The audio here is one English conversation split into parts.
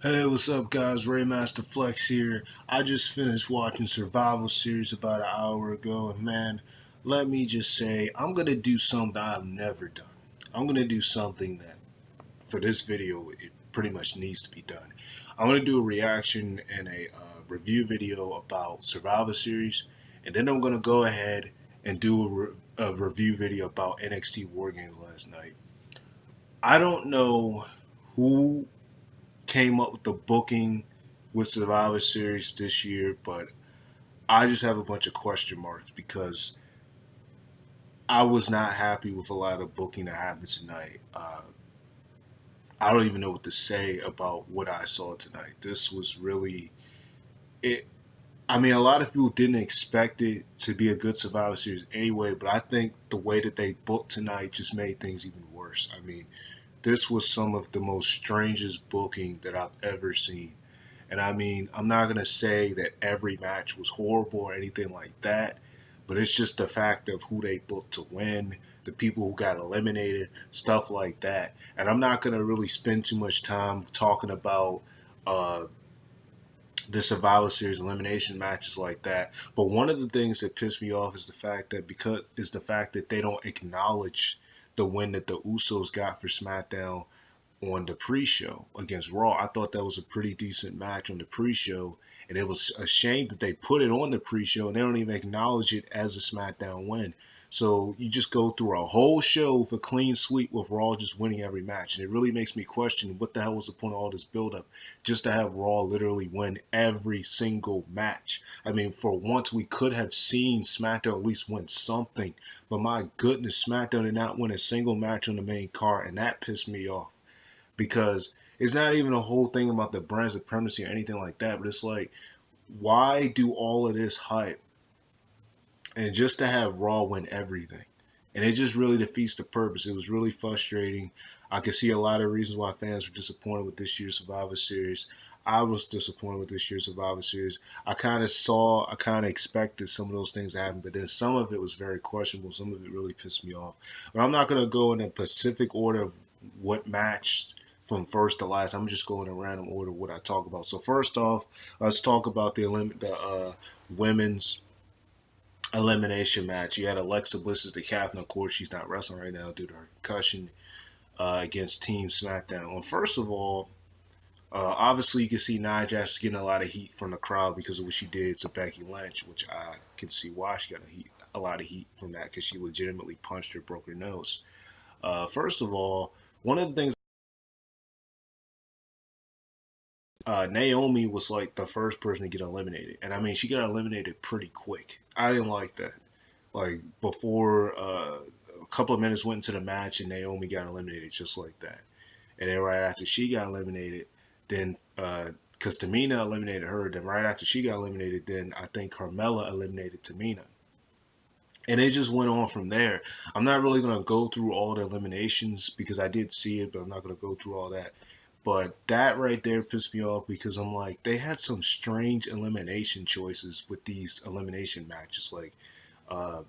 Hey, what's up, guys? Raymaster Flex here. I just finished watching Survival Series about an hour ago, and man, let me just say, I'm gonna do something I've never done. I'm gonna do something that, for this video, it pretty much needs to be done. I'm gonna do a reaction and a review video about Survival Series, and then I'm gonna go ahead and do a review video about NXT War Games last night. I don't know who came up with the booking with Survivor Series this year, but I just have a bunch of question marks because I was not happy with a lot of booking that happened tonight. I don't even know what to say about what I saw tonight. This was really it. I mean, a lot of people didn't expect it to be a good Survivor Series anyway, but I think the way that they booked tonight just made things even worse. I mean, this was some of the most strangest booking that I've ever seen. And I mean, I'm not going to say that every match was horrible or anything like that, but it's just the fact of who they booked to win, the people who got eliminated, stuff like that. And I'm not going to really spend too much time talking about uh, the Survivor Series elimination matches like that. But one of the things that pissed me off is the fact that they don't acknowledge the win that the Usos got for SmackDown on the pre-show against Raw. I thought that was a pretty decent match on the pre-show, and it was a shame that they put it on the pre-show and they don't even acknowledge it as a SmackDown win. So you just go through a whole show with a clean sweep with Raw just winning every match, and it really makes me question what the hell was the point of all this build-up just to have Raw literally win every single match. I mean, for once we could have seen SmackDown at least win something, but my goodness, SmackDown did not win a single match on the main card, and that pissed me off because it's not even a whole thing about the brand supremacy or anything like that. But it's like, why do all of this hype and just to have Raw win everything? And it just really defeats the purpose. It was really frustrating. I could see a lot of reasons why fans were disappointed with this year's Survivor Series. I was disappointed with this year's Survivor Series. I kind of expected some of those things to happen, but then some of it was very questionable. Some of it really pissed me off. But I'm not going to go in a specific order of what match from first to last. I'm just going in random order of what I talk about. So first off, let's talk about the women's elimination match. You had Alexa Bliss as the captain. Of course, she's not wrestling right now due to her concussion against Team SmackDown. Well, first of all, obviously you can see Nia Jax getting a lot of heat from the crowd because of what she did to Becky Lynch, which I can see why she got a lot of heat from that because she legitimately punched her, broke her nose. First of all, one of the things Naomi was like the first person to get eliminated, and I mean she got eliminated pretty quick. I didn't like that. Like before a couple of minutes went into the match, and Naomi got eliminated just like that. And then right after she got eliminated, then because Tamina eliminated her, then right after she got eliminated, then I think Carmella eliminated Tamina. And it just went on from there. I'm not really going to go through all the eliminations because I did see it, but I'm not going to go through all that. But that right there pissed me off because I'm like, they had some strange elimination choices with these elimination matches. Like, uh,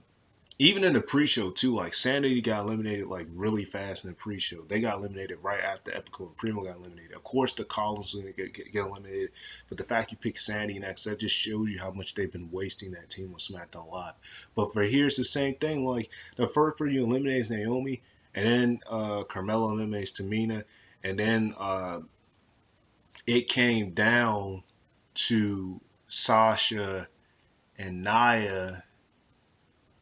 even in the pre-show too, like Sanity got eliminated like really fast in the pre-show. They got eliminated right after Epico and Primo got eliminated. Of course, the Collins was gonna get eliminated, but the fact you pick Sandy next, that just shows you how much they've been wasting that team on SmackDown Live. But for here, it's the same thing. Like the first person you eliminate is Naomi, and then Carmella eliminates Tamina, and then it came down to Sasha and Nia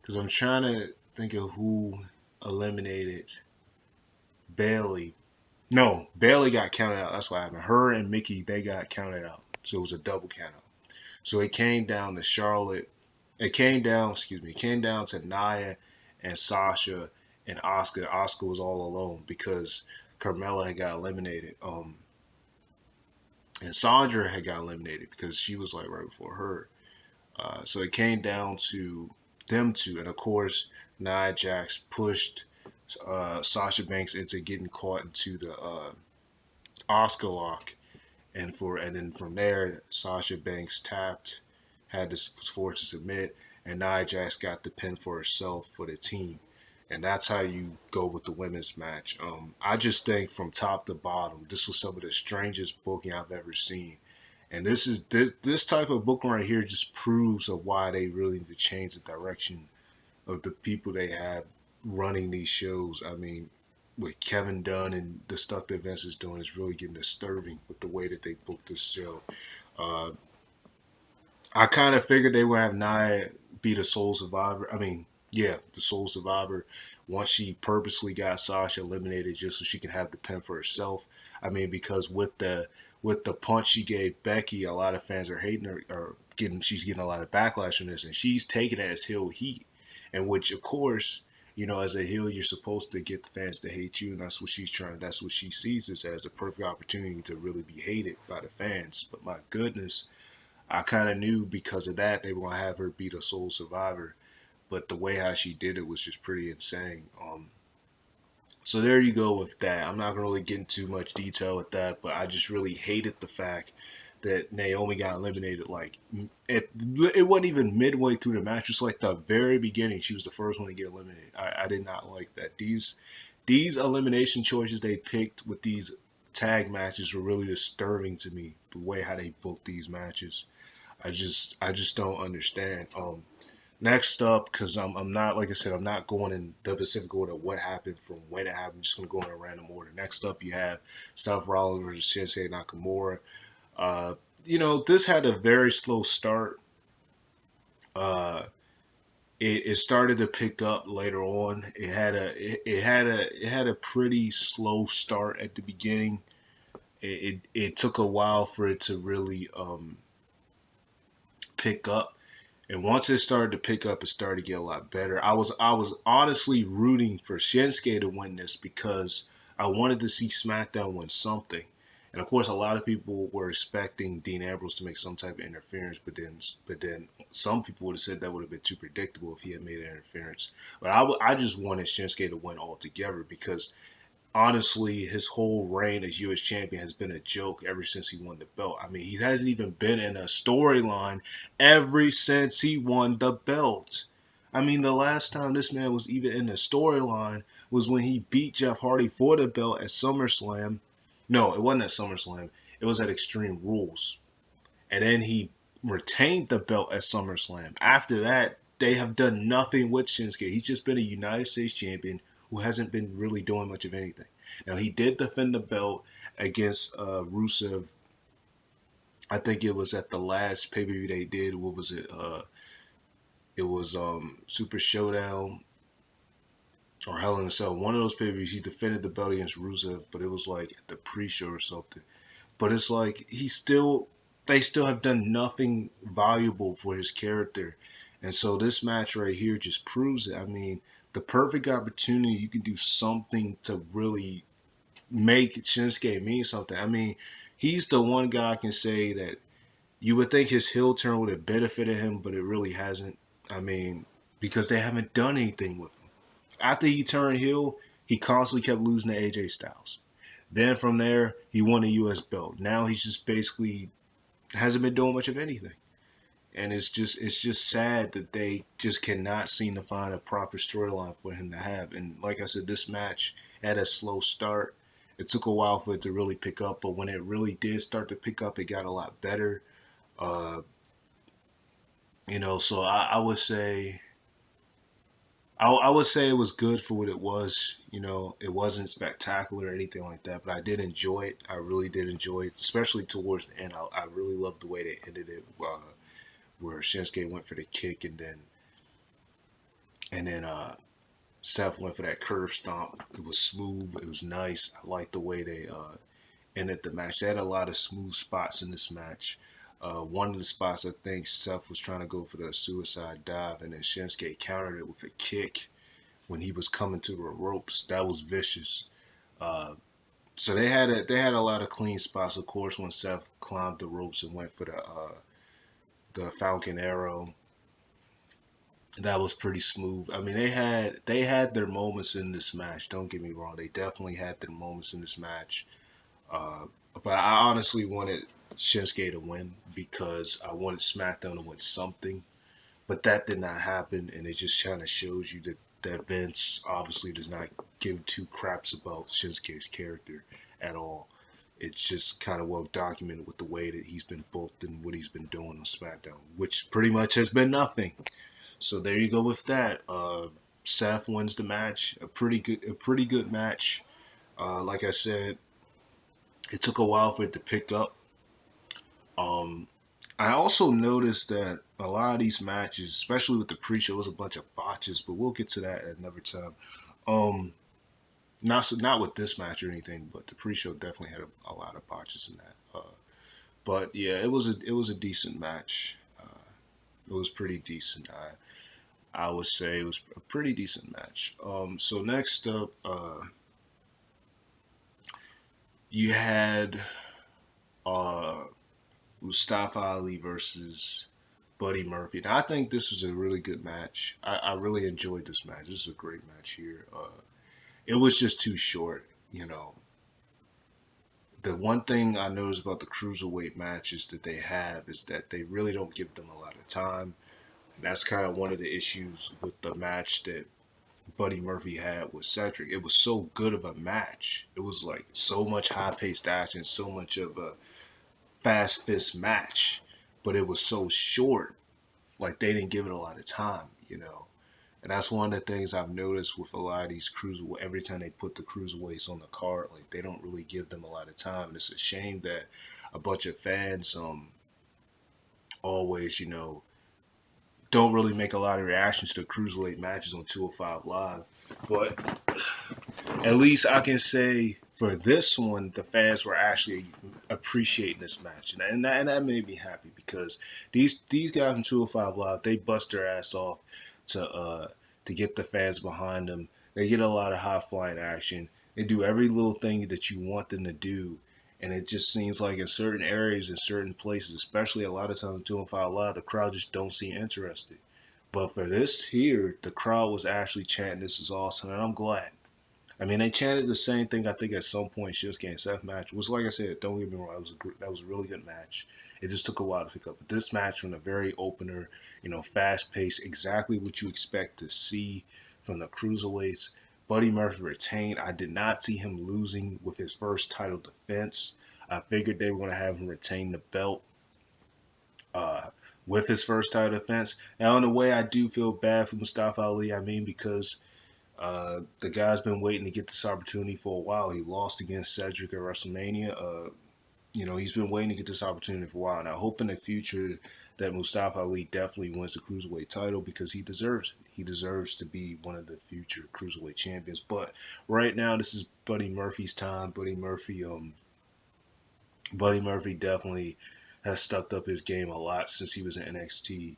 because I'm trying to think of who eliminated Bailey. No, Bailey got counted out. That's what happened. Her and Mickey, they got counted out. So it was a double count out. So it came down to Charlotte. It came down to Nia and Sasha and Oscar. Oscar was all alone because Carmella had got eliminated. And Sandra had got eliminated because she was like right before her. So it came down to them two, and of course, Nia Jax pushed Sasha Banks into getting caught into the Oscar lock, and then from there, Sasha Banks tapped, was forced to submit, and Nia Jax got the pin for herself for the team. and that's how you go with the women's match. I just think from top to bottom, this was some of the strangest booking I've ever seen. And this type of booking right here just proves of why they really need to change the direction of the people they have running these shows. I mean, with Kevin Dunn and the stuff that Vince is doing is really getting disturbing with the way that they booked this show. Uh, I kind of figured they would have Nia be the sole survivor. I mean, yeah, the sole survivor. Once she purposely got Sasha eliminated just so she can have the pin for herself. I mean, because with the punch she gave Becky, a lot of fans are hating her or getting she's getting a lot of backlash from this, and she's taking it as heel heat, and which of course. You know, as a heel, you're supposed to get the fans to hate you, and that's what she's trying. That's what she sees this as a perfect opportunity to really be hated by the fans. But my goodness, I kind of knew because of that they were gonna have her be the sole survivor, but the way how she did it was just pretty insane. So there you go with that. I'm not gonna really get into much detail with that, but I just really hated the fact that Naomi got eliminated. Like it wasn't even midway through the match; it was like the very beginning. She was the first one to get eliminated. I did not like that. These elimination choices they picked with these tag matches were really disturbing to me. The way how they booked these matches. I just don't understand. Next up, because I'm not like I said, I'm not going in the specific order of what happened from when it happened. I'm just gonna go in a random order. Next up, you have Seth Rollins versus Shinsuke Nakamura. Uh, this had a very slow start. Uh, it started to pick up later on. It had a pretty slow start at the beginning. It took a while for it to really pick up. And once it started to pick up, it started to get a lot better. I was honestly rooting for Shinsuke to win this because I wanted to see SmackDown win something. And of course, a lot of people were expecting Dean Ambrose to make some type of interference, but then some people would have said that would have been too predictable if he had made an interference. But I just wanted Shinsuke to win altogether because honestly, his whole reign as U.S. champion has been a joke ever since he won the belt. I mean, he hasn't even been in a storyline ever since he won the belt. I mean, the last time this man was even in a storyline was when he beat Jeff Hardy for the belt at SummerSlam. No, it wasn't at SummerSlam. It was at Extreme Rules. And then he retained the belt at SummerSlam. After that, they have done nothing with Shinsuke. He's just been a United States champion who hasn't been really doing much of anything. Now he did defend the belt against Rusev. I think it was at the last pay per view they did. What was it? It was Super Showdown or Hell in a Cell. One of those pay per views. He defended the belt against Rusev, but it was like at the pre show or something. But it's like they still have done nothing valuable for his character. And so this match right here just proves it. I mean, the perfect opportunity you can do something to really make Shinsuke mean something. I mean, he's the one guy I can say that you would think his heel turn would have benefited him, but it really hasn't. I mean, because they haven't done anything with him. After he turned heel, he constantly kept losing to AJ Styles. Then from there, he won a U.S. belt. Now he's just basically hasn't been doing much of anything. And it's just sad that they just cannot seem to find a proper storyline for him to have. And like I said, this match had a slow start. It took a while for it to really pick up, but when it really did start to pick up, it got a lot better. Uh, so I would say I would say it was good for what it was. It wasn't spectacular or anything like that, but I did enjoy it. I really did enjoy it, especially towards the end. I really loved the way they ended it, where Shinsuke went for the kick and then Seth went for that curb stomp. It was smooth. It was nice. I liked the way they ended the match. They had a lot of smooth spots in this match. One of the spots I think Seth was trying to go for the suicide dive, and then Shinsuke countered it with a kick when he was coming to the ropes. That was vicious. Uh, so they had a lot of clean spots. Of course, when Seth climbed the ropes and went for the Falcon Arrow, that was pretty smooth. I mean, they had their moments in this match. Don't get me wrong; they definitely had their moments in this match. Uh, but I honestly wanted Shinsuke to win because I wanted SmackDown to win something. But that did not happen, and it just kind of shows you that that Vince obviously does not give two craps about Shinsuke's character at all. It's just kind of well documented with the way that he's been booked and what he's been doing on SmackDown, which pretty much has been nothing. So there you go with that. Seth wins the match. A pretty good match. Like I said, it took a while for it to pick up. Um, I also noticed that a lot of these matches, especially with the pre-show, was a bunch of botches. But we'll get to that at another time. Um, not with this match or anything, but the pre-show definitely had a lot of botches in that. But yeah, it was a decent match. It was pretty decent. I would say it was a pretty decent match. So next up, you had uh, Mustafa Ali versus Buddy Murphy. Now, I think this was a really good match. I really enjoyed this match. This is a great match here. It was just too short. You know, the one thing I noticed about the cruiserweight matches that they have is that they really don't give them a lot of time. And that's kind of one of the issues with the match that Buddy Murphy had with Cedric. It was so good of a match. It was like so much high paced action, so much of a fast fist match, but it was so short. Like they didn't give it a lot of time, you know. And that's one of the things I've noticed with a lot of these cruiserweight. Every time they put the cruiserweights on the card, like they don't really give them a lot of time. And it's a shame that a bunch of fans always, don't really make a lot of reactions to cruiserweight matches on 205 Live. But at least I can say for this one, the fans were actually appreciating this match, and that made me happy because these guys from 205 Live, they bust their ass off to get the fans behind them. They get a lot of high flying action. They do every little thing that you want them to do, and it just seems like in certain areas, in certain places, especially a lot of times in 205 Live, the crowd just don't seem interested. But for this here, the crowd was actually chanting, "This is awesome," and I'm glad. I mean, they chanted the same thing. I think at some point, Shinsuke and Seth match was like I said. Don't get me wrong, that was a really good match. It just took a while to pick up. But this match from the very opener, fast paced, exactly what you expect to see from the cruiserweights. Buddy Murphy retained. I did not see him losing with his first title defense. I figured they were going to have him retain the belt uh, with his first title defense. Now, in a way, I do feel bad for Mustafa Ali. I mean, because the guy's been waiting to get this opportunity for a while. He lost against Cedric at WrestleMania. He's been waiting to get this opportunity for a while. And I hope in the future that Mustafa Ali definitely wins the cruiserweight title because he deserves it. He deserves to be one of the future cruiserweight champions. But right now, this is Buddy Murphy's time. Buddy Murphy definitely has stepped up his game a lot since he was in NXT.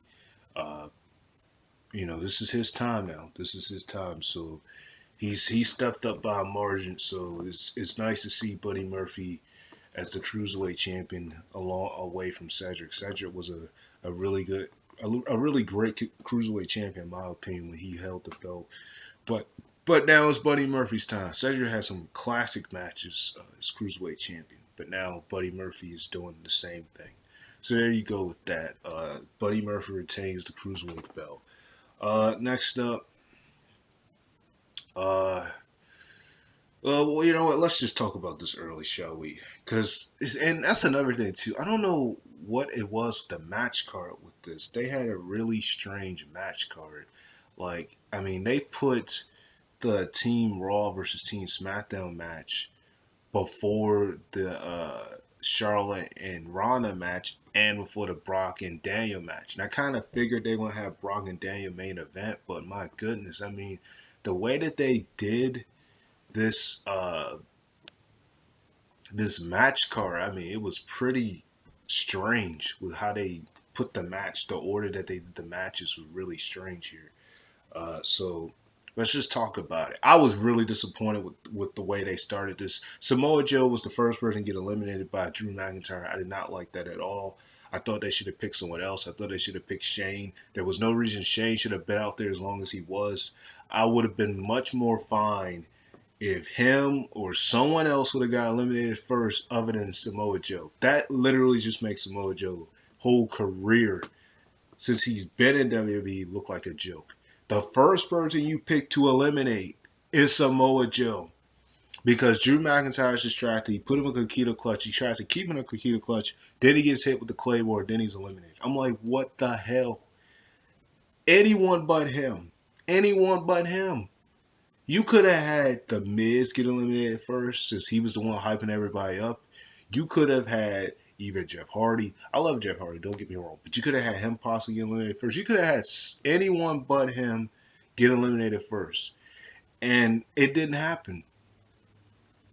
Uh, this is his time now. This is his time. So he's stepped up by a margin. So it's nice to see Buddy Murphy as the cruiserweight champion along away from Cedric. Cedric was a really good, a really great cruiserweight champion in my opinion when he held the belt. But but now it's Buddy Murphy's time. Cedric had some classic matches as cruiserweight champion, but now Buddy Murphy is doing the same thing. So there you go with that. Buddy Murphy retains the cruiserweight belt. Next up, uh, well, you know what? Let's just talk about this early, shall we? And that's another thing too. I don't know what it was with the match card with this. They had a really strange match card. Like, I mean, they put the Team Raw versus Team SmackDown match before the Charlotte and Ronda match and before the Brock and Daniel match. And I kind of figured they were going to have Brock and Daniel main event, but my goodness, I mean, the way that they did this this match card, I mean, it was pretty strange with how they put the match. The order that they did the matches was really strange here. So let's just talk about it. I was really disappointed with the way they started this. Samoa Joe was the first person to get eliminated by Drew McIntyre. I did not like that at all. I thought they should have picked someone else. I thought they should have picked Shane. There was no reason Shane should have been out there as long as he was. I would have been much more fine if him or someone else would have got eliminated first other than Samoa Joe. That literally just makes Samoa Joe whole career since he's been in WWE look like a joke. The first person you pick to eliminate is Samoa Joe. Because Drew McIntyre's distracted. He put him in a Kakita clutch. He tries to keep him in a Kakita clutch. Then he gets hit with the Claymore. Then he's eliminated. I'm like, what the hell? Anyone but him. Anyone but him. You could have had The Miz get eliminated first since he was the one hyping everybody up. You could have had even Jeff Hardy. I love Jeff Hardy, don't get me wrong. But you could have had him possibly get eliminated first. You could have had anyone but him get eliminated first. And it didn't happen.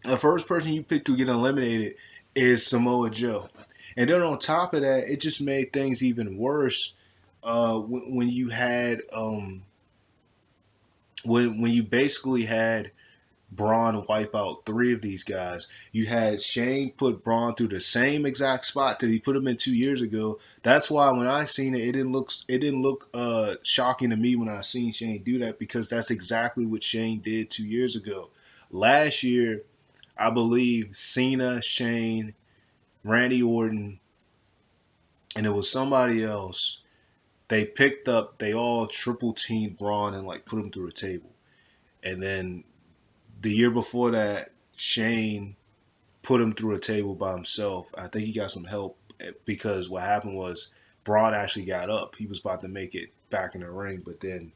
The first person you pick to get eliminated is Samoa Joe. And then on top of that, it just made things even worse when you had when you basically had Braun wipe out three of these guys. You had Shane put Braun through the same exact spot that he put him in 2 years ago. That's why when I seen it, it didn't look shocking to me when I seen Shane do that, because that's exactly what Shane did 2 years ago. Last year, I believe Cena, Shane, Randy Orton, and it was somebody else. They all triple teamed Braun and like put him through a table. And then the year before that, Shane put him through a table by himself. I think he got some help because what happened was Braun actually got up. He was about to make it back in the ring, but then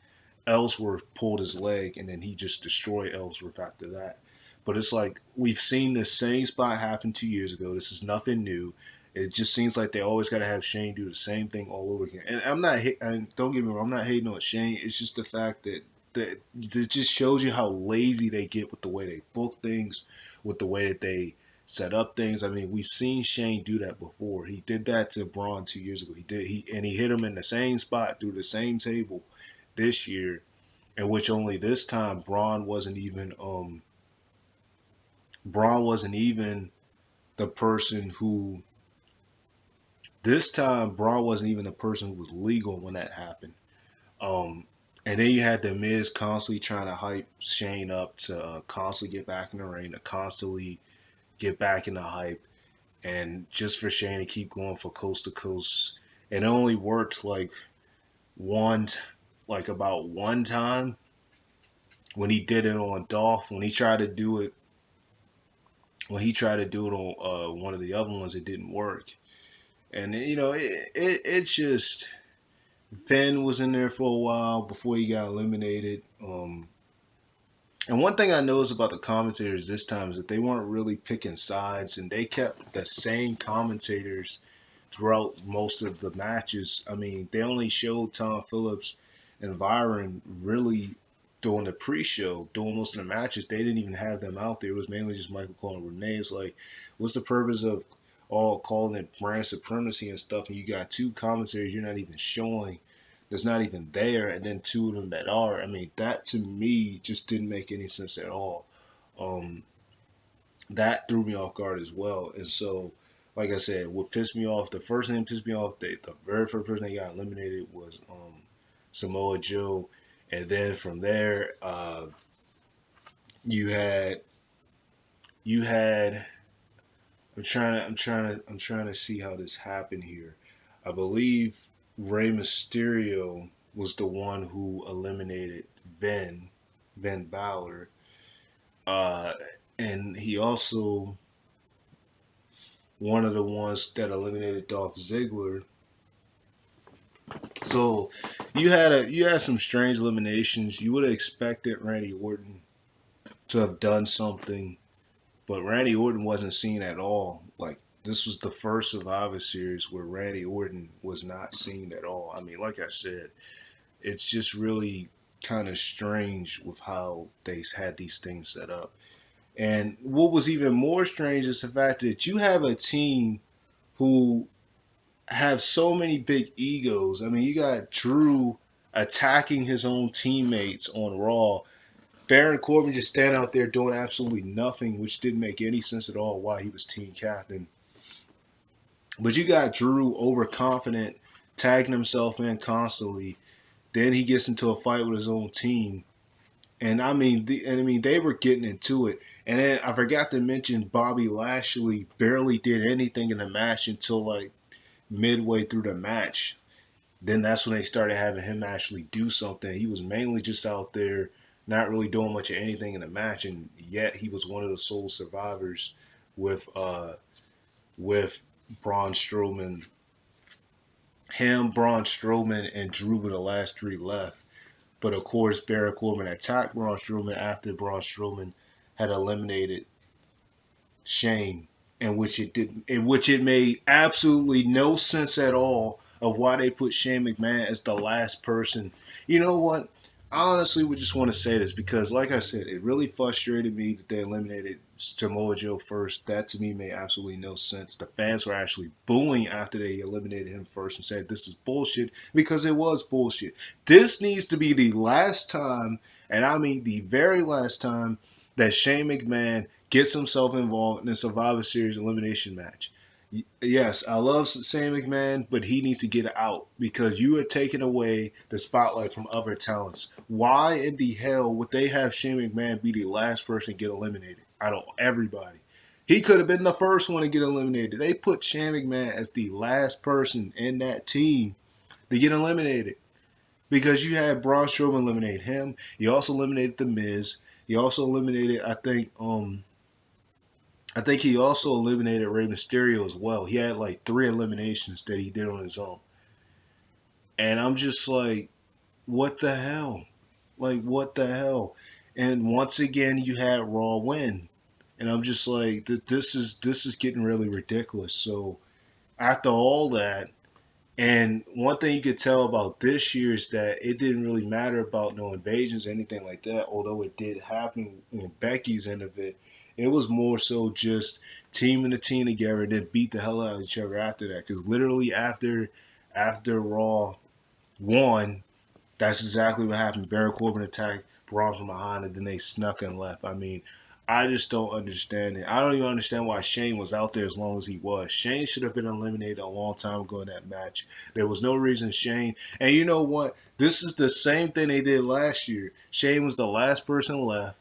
Ellsworth pulled his leg, and then he just destroyed Ellsworth after that. But it's like we've seen the same spot happen 2 years ago. This is nothing new. It just seems like they always got to have Shane do the same thing all over again. And and don't get me wrong, I'm not hating on Shane. It's just the fact that it just shows you how lazy they get with the way they book things, with the way that they set up things. I mean, we've seen Shane do that before. He did that to Braun 2 years ago. He hit him in the same spot through the same table this year, in which only this time Braun wasn't even the person who this time Braun wasn't even the person who was legal when that happened. Um, and then you had the Miz constantly trying to hype Shane up to constantly get back in the ring, to constantly get back in the hype, and just for Shane to keep going for coast to coast. And it only worked one, about one time when he did it on Dolph. When he tried to do it on one of the other ones, it didn't work. And it just Finn was in there for a while before he got eliminated. And one thing I noticed about the commentators this time is that they weren't really picking sides, and they kept the same commentators throughout most of the matches. I mean, they only showed Tom Phillips and Byron really during the pre-show, during most of the matches. They didn't even have them out there. It was mainly just Michael Cole and Renee. It's like, what's the purpose of all calling it brand supremacy and stuff, and you got two commentators you're not even showing, that's not even there, and then two of them that are. I mean, that to me just didn't make any sense at all. Um, that threw me off guard as well. And so, like I said, what pissed me off, the first thing that pissed me off, the very first person that got eliminated was Samoa Joe. And then from there, you had you had I'm trying to see how this happened here. I believe Rey Mysterio was the one who eliminated Ben Balor. Uh, and he also one of the ones that eliminated Dolph Ziggler. So you had some strange eliminations. You would have expected Randy Orton to have done something, but Randy Orton wasn't seen at all. Like, this was the first Survivor Series where Randy Orton was not seen at all. I mean, like I said, it's just really kind of strange with how they had these things set up. And what was even more strange is the fact that you have a team who have so many big egos. I mean, you got Drew attacking his own teammates on Raw. Baron Corbin just standing out there doing absolutely nothing, which didn't make any sense at all why he was team captain. But you got Drew overconfident, tagging himself in constantly. Then he gets into a fight with his own team. And they were getting into it. And then I forgot to mention Bobby Lashley barely did anything in the match until like midway through the match. Then that's when they started having him actually do something. He was mainly just out there, not really doing much of anything in the match, and yet he was one of the sole survivors with with Braun Strowman. Him, Braun Strowman, and Drew were the last three left. But of course, Baron Corbin attacked Braun Strowman after Braun Strowman had eliminated Shane, in which it made absolutely no sense at all of why they put Shane McMahon as the last person. You know what? I honestly would just want to say this because, like I said, it really frustrated me that they eliminated Samoa Joe first. That to me made absolutely no sense. The fans were actually booing after they eliminated him first and said this is bullshit because it was bullshit. This needs to be the last time, and I mean the very last time, that Shane McMahon gets himself involved in a Survivor Series elimination match. Yes, I love Shane McMahon, but he needs to get out because you are taking away the spotlight from other talents. Why in the hell would they have Shane McMahon be the last person to get eliminated out of everybody? He could have been the first one to get eliminated. They put Shane McMahon as the last person in that team to get eliminated because you had Braun Strowman eliminate him. You also eliminated The Miz. You also eliminated, I think he also eliminated Rey Mysterio as well. He had like three eliminations that he did on his own. And I'm just like, what the hell? Like, what the hell? And once again, you had Raw win. And I'm just like, this is getting really ridiculous. So after all that, and one thing you could tell about this year is that it didn't really matter about no invasions or anything like that, although it did happen in Becky's end of it. It was more so just teaming the team together and then beat the hell out of each other after that. Because literally after Raw won, that's exactly what happened. Baron Corbin attacked Braun from behind, and then they snuck and left. I mean, I just don't understand it. I don't even understand why Shane was out there as long as he was. Shane should have been eliminated a long time ago in that match. There was no reason Shane. And you know what? This is the same thing they did last year. Shane was the last person left.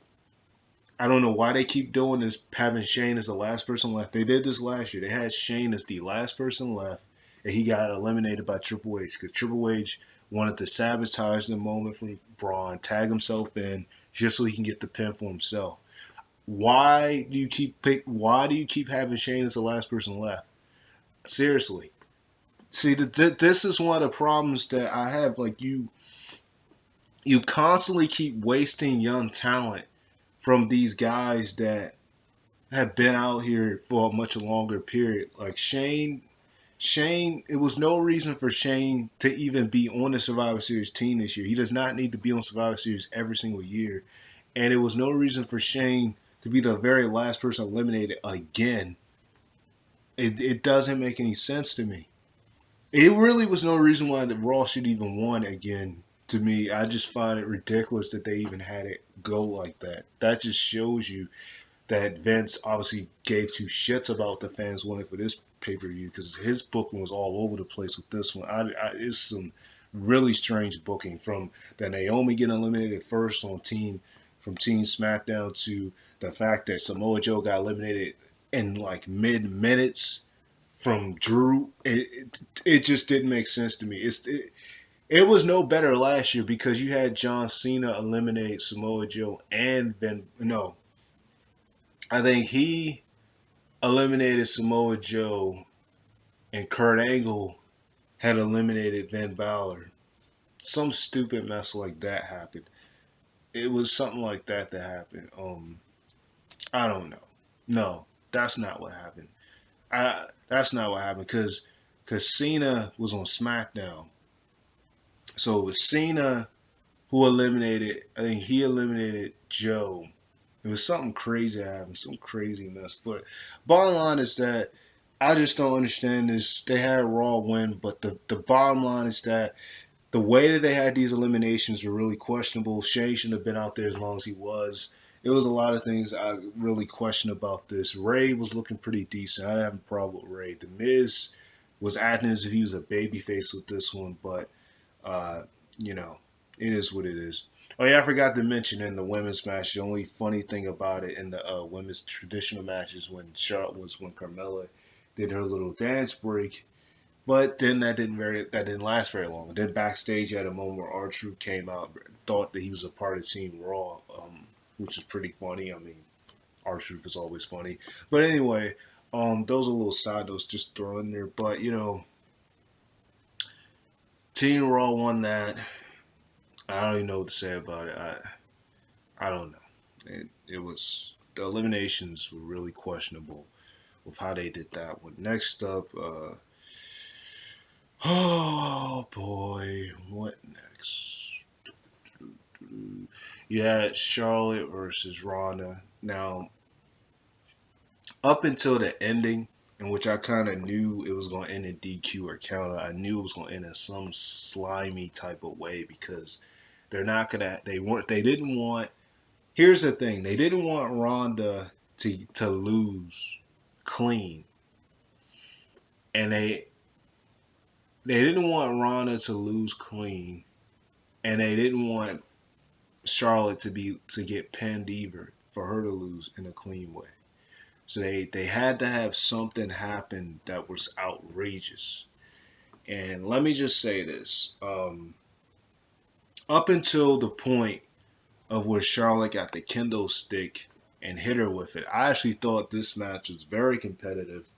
I don't know why they keep doing this, having Shane as the last person left. They did this last year. They had Shane as the last person left, and he got eliminated by Triple H because Triple H wanted to sabotage the moment from Braun, tag himself in just so he can get the pin for himself. Why do you keep having Shane as the last person left? Seriously. See, this is one of the problems that I have. Like you constantly keep wasting young talent from these guys that have been out here for a much longer period. Like Shane, it was no reason for Shane to even be on the Survivor Series team this year. He does not need to be on Survivor Series every single year. And it was no reason for Shane to be the very last person eliminated again. It doesn't make any sense to me. It really was no reason why the Raw should even won again to me. I just find it ridiculous that they even had it go like that. That just shows you that Vince obviously gave two shits about the fans winning for this pay per view because his booking was all over the place with this one. It's some really strange booking from the Naomi getting eliminated first on Team SmackDown to the fact that Samoa Joe got eliminated in like mid minutes from Drew. It just didn't make sense to me. It was no better last year because you had John Cena eliminate Samoa Joe and Ben. No, I think he eliminated Samoa Joe and Kurt Angle had eliminated Ben Balor. Some stupid mess like that happened. It was something like that happened. I don't know. No, that's not what happened. That's not what happened because Cena was on SmackDown, so it was Cena who eliminated. I think he eliminated Joe. It was something crazy that happened, some crazy mess. But bottom line is that I just don't understand this. They had Raw win, but the bottom line is that the way that they had these eliminations were really questionable. Shane shouldn't have been out there as long as he was. It was a lot of things I really question about this. Ray was looking pretty decent. I didn't have a problem with Ray. The Miz was acting as if he was a babyface with this one, but uh, you know, it is what it is. Oh yeah, I forgot to mention in the women's match. The only funny thing about it in the women's traditional matches when Charlotte was when Carmella did her little dance break. But then that didn't last very long. Then backstage, at a moment where R-Truth came out, thought that he was a part of Team Raw, which is pretty funny. I mean, R-Truth is always funny. But anyway, those are little side notes just thrown in there. But Team Raw won that. I don't even know what to say about it. I don't know. It was the eliminations were really questionable with how they did that one. Next up, oh boy, what next? You had Charlotte versus Ronda. Now, up until the ending, in which I kind of knew it was going to end in DQ or counter, I knew it was going to end in some slimy type of way because they're not gonna. They weren't. They didn't want. Here's the thing. They didn't want Ronda to lose clean, and they didn't want Ronda to lose clean, and they didn't want Charlotte to get pinned either for her to lose in a clean way. So they had to have something happen that was outrageous. And let me just say this: up until the point of where Charlotte got the kendo stick and hit her with it, I actually thought this match was very competitive.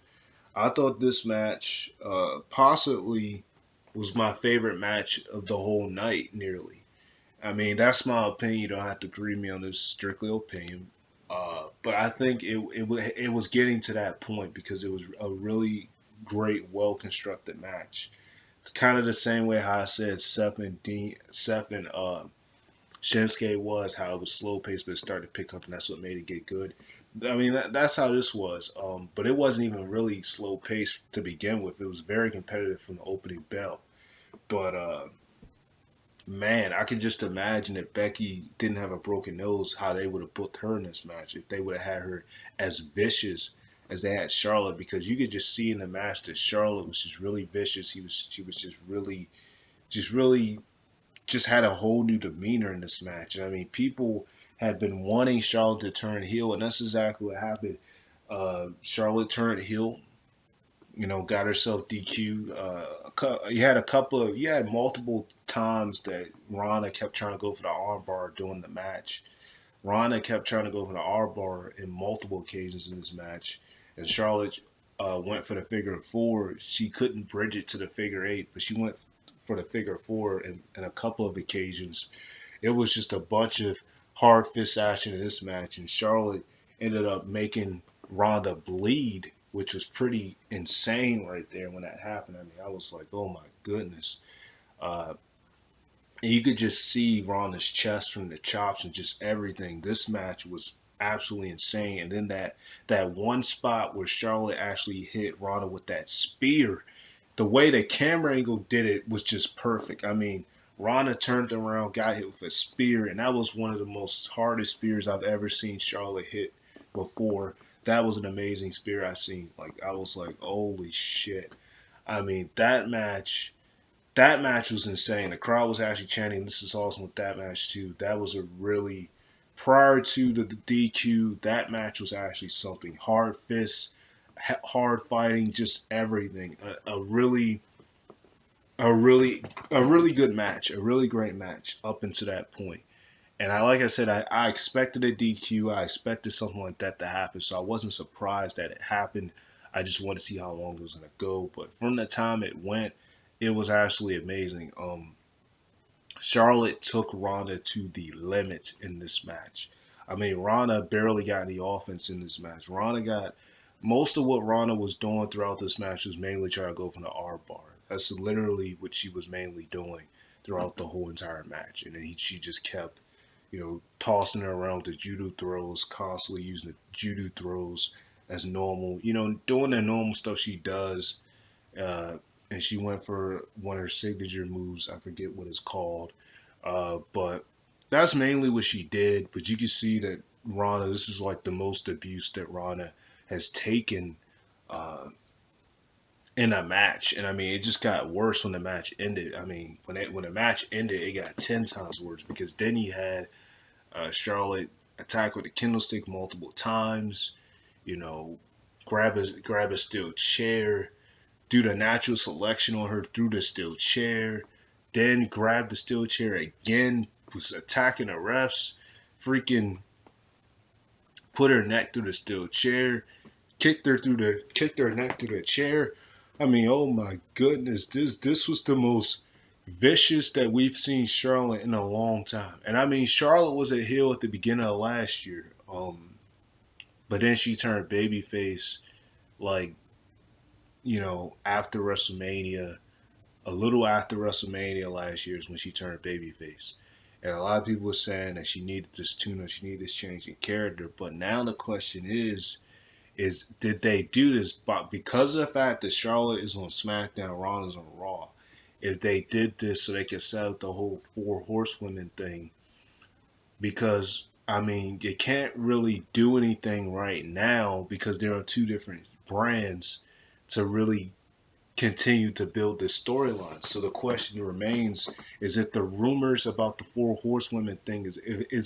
I thought this match possibly was my favorite match of the whole night, nearly. I mean, that's my opinion. You don't have to agree with me on this, strictly opinion. But I think it was getting to that point because it was a really great, well constructed match. It's kind of the same way how I said Seth and Shinsuke was, how it was slow paced, but it started to pick up, and that's what made it get good. I mean, that's how this was. But it wasn't even really slow paced to begin with. It was very competitive from the opening bell. But man, I can just imagine if Becky didn't have a broken nose, how they would have booked her in this match if they would have had her as vicious as they had Charlotte, because you could just see in the match that Charlotte was just really vicious. She was just really just had a whole new demeanor in this match. I mean, people had been wanting Charlotte to turn heel, and that's exactly what happened. Charlotte turned heel, got herself DQ'd. You had multiple times that Ronda kept trying to go for the armbar during the match. Ronda kept trying to go for the armbar in multiple occasions in this match, and Charlotte went for the figure four. She couldn't bridge it to the figure eight, but she went for the figure four in a couple of occasions. It was just a bunch of hard fist action in this match, and Charlotte ended up making Ronda bleed, which was pretty insane right there when that happened. I mean, I was like, oh my goodness. Uh, and you could just see Ronda's chest from the chops and just everything. This match was absolutely insane. And then that one spot where Charlotte actually hit Ronda with that spear, the way the camera angle did it was just perfect. I mean, Ronda turned around, got hit with a spear, and that was one of the most hardest spears I've ever seen Charlotte hit before. That was an amazing spear I seen. Like, I was like, holy shit. I mean, that match was insane. The crowd was actually chanting, "This is awesome" with that match too. That was a really, prior to the DQ, that match was actually something. Hard fists, hard fighting, just everything. A really good match, a really great match up until that point. And like I said, I expected a DQ. I expected something like that to happen, so I wasn't surprised that it happened. I just wanted to see how long it was going to go. But from the time it went, it was absolutely amazing. Charlotte took Ronda to the limit in this match. I mean, Ronda barely got any offense in this match. Ronda got most of what Ronda was doing throughout this match was mainly trying to go from the R bar. That's literally what she was mainly doing throughout the whole entire match. And then she just kept, tossing her around with the judo throws, constantly using the judo throws as normal. Doing the normal stuff she does. Uh, and she went for one of her signature moves. I forget what it's called. But that's mainly what she did. But you can see that Ronda, this is like the most abuse that Ronda has taken uh, in a match. And I mean, it just got worse when the match ended. I mean, when the match ended, it got 10 times worse because then you had Charlotte attack with a kendo stick multiple times, you know, grab a steel chair, do the natural selection on her through the steel chair, then grabbed the steel chair again, was attacking the refs, freaking put her neck through the steel chair, kicked her neck through the chair. I mean, oh my goodness, this was the most vicious that we've seen Charlotte in a long time. And I mean, Charlotte was a heel at the beginning of last year, but then she turned babyface, like after WrestleMania, a little after WrestleMania last year is when she turned babyface. And a lot of people were saying that she needed this tune up, she needed this change in character. But now the question is did they do this because of the fact that Charlotte is on SmackDown, Ronda's on Raw? If they did this so they could set up the whole four horsewomen thing, because I mean you can't really do anything right now because there are two different brands to really continue to build this storyline. So the question remains: is it the rumors about the four horsewomen thing? Is